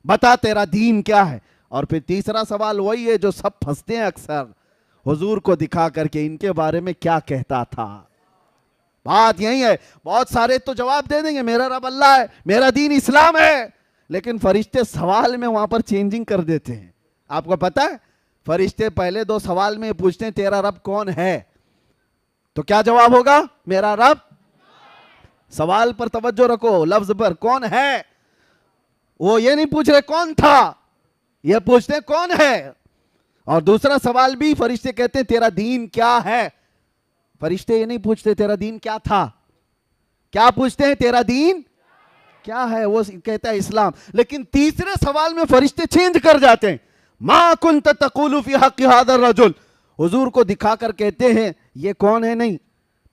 بتا تیرا دین کیا ہے، اور پھر تیسرا سوال وہی ہے جو سب پھنستے ہیں اکثر، حضور کو دکھا کر کے ان کے بارے میں کیا کہتا تھا. بات یہی ہے. بہت سارے تو جواب دے دیں گے میرا رب اللہ ہے، میرا دین اسلام ہے، لیکن فرشتے سوال میں وہاں پر چینجنگ کر دیتے ہیں. آپ کو پتا ہے فرشتے پہلے 2 سوال میں پوچھتے ہیں تیرا رب کون ہے، تو کیا جواب ہوگا؟ میرا رب. سوال پر توجہ رکھو، لفظ پر، کون ہے. وہ یہ نہیں پوچھ رہے کون تھا، یہ پوچھتے ہیں کون ہے. اور دوسرا سوال بھی فرشتے کہتے ہیں تیرا دین کیا ہے. فرشتے یہ نہیں پوچھتے تیرا دین کیا تھا، کیا پوچھتے ہیں تیرا دین کیا ہے، وہ کہتا ہے اسلام. لیکن تیسرے سوال میں فرشتے چینج کر جاتے ہیں. ما کنت تقول فی حق ھذا الرجل، حضور کو دکھا کر کہتے ہیں یہ کون ہے، نہیں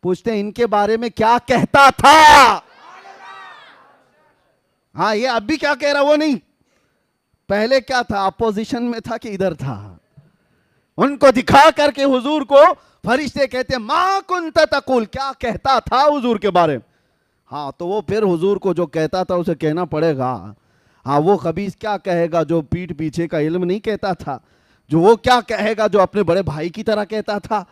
پوچھتے ہیں ان کے بارے میں کیا کہتا تھا. ہاں یہ اب بھی کیا کہہ رہا وہ نہیں، پہلے کیا تھا، اپوزیشن میں تھا کہ ادھر تھا. ان کو دکھا کر کے حضور کو فرشتے کہتے ہیں ما کنت تقول، کیا کہتا تھا حضور کے بارے میں. ہاں تو وہ پھر حضور کو جو کہتا تھا اسے کہنا پڑے گا. ہاں وہ خبیث کیا کہے گا جو پیٹھ پیچھے کا علم نہیں کہتا تھا، جو وہ کیا کہے گا جو اپنے بڑے بھائی کی طرح کہتا تھا،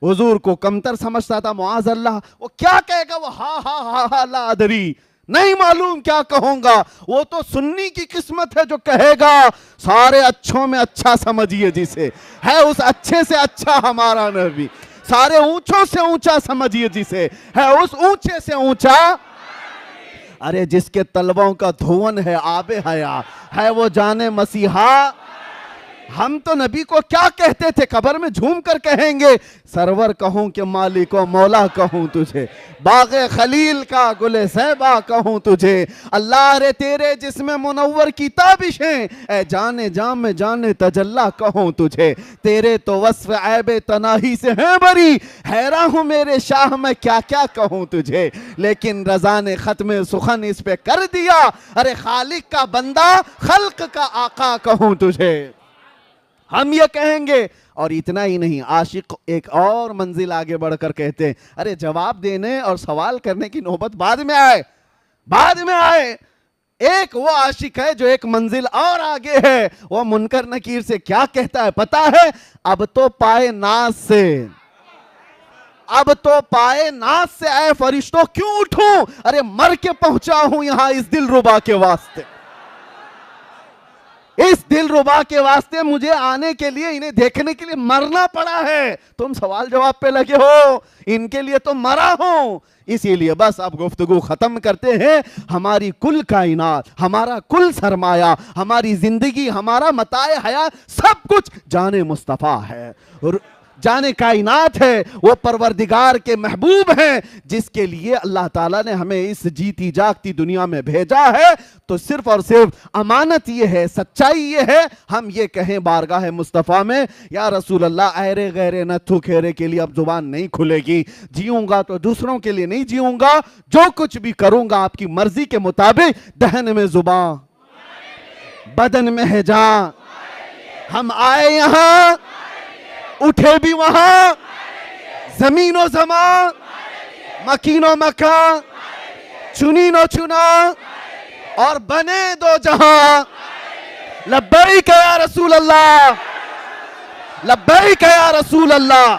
حضور کو کمتر سمجھتا تھا معاذ اللہ. وہ کیا کہے گا، وہ ہاں ہاں ہاں ہاں لا ادری، نہیں معلوم کیا کہوں گا. وہ تو سنی کی قسمت ہے جو کہے گا سارے اچھوں میں اچھا سمجھیے جسے، ہے اس اچھے سے اچھا ہمارا نبی. سارے اونچوں سے اونچا سمجھیے جسے، ہے اس اونچے سے اونچا. ارے جس کے طلبوں کا دھون ہے آب حیات، ہے وہ جانے مسیحا. ہم تو نبی کو کیا کہتے تھے، قبر میں جھوم کر کہیں گے سرور کہوں کہ مالک و مولا کہوں تجھے، باغ خلیل کا گل صیبہ کہوں تجھے. اللہ رے تیرے جسم منور کی تابشیں، اے جانے جام میں جانے تجلی کہوں تجھے. تیرے تو وصف عیب تناہی سے ہیں بری، حیران ہوں میرے شاہ میں کیا کیا کہوں تجھے. لیکن رضا نے ختم سخن اس پہ کر دیا، ارے خالق کا بندہ خلق کا آقا کہوں تجھے. ہم یہ کہیں گے. اور اتنا ہی نہیں، عاشق ایک اور منزل آگے بڑھ کر کہتے ہیں ارے جواب دینے اور سوال کرنے کی نوبت بعد میں آئے، بعد میں آئے. ایک وہ عاشق ہے جو ایک منزل اور آگے ہے. وہ منکر نکیر سے کیا کہتا ہے پتا ہے، اب تو پائے ناز سے، اب تو پائے ناز سے اے فرشتوں کیوں اٹھوں، ارے مر کے پہنچا ہوں یہاں اس دل ربا کے واسطے. اس دل ربا کے واسطے مجھے آنے کے لیے، انہیں دیکھنے کے لیے مرنا پڑا ہے. تم سوال جواب پہ لگے ہو، ان کے لیے تو مرا ہوں. اسی لیے بس اب گفتگو ختم کرتے ہیں. ہماری کل کائنات، ہمارا کل سرمایہ، ہماری زندگی، ہمارا متاع حیات، سب کچھ جان مصطفیٰ ہے، جان کائنات ہے. وہ پروردگار کے محبوب ہیں جس کے لیے اللہ تعالیٰ نے ہمیں اس جیتی جاگتی دنیا میں بھیجا ہے. تو صرف اور صرف امانت یہ ہے، سچائی یہ ہے، ہم یہ کہیں بارگاہ مصطفیٰ میں یا رسول اللہ ایرے غیرے نہ تھو کھیرے کے لیے اب زبان نہیں کھلے گی. جیوں گا تو دوسروں کے لیے نہیں جیوں گا، جو کچھ بھی کروں گا آپ کی مرضی کے مطابق. دہن میں زبان، بدن میں ہے جان، ہم آئے یہاں اٹھے بھی وہاں، زمین و زمان، مکین و مکان، چنین و چنا، اور بنے دو جہاں. لبیک یا رسول اللہ، لبیک یا رسول اللہ.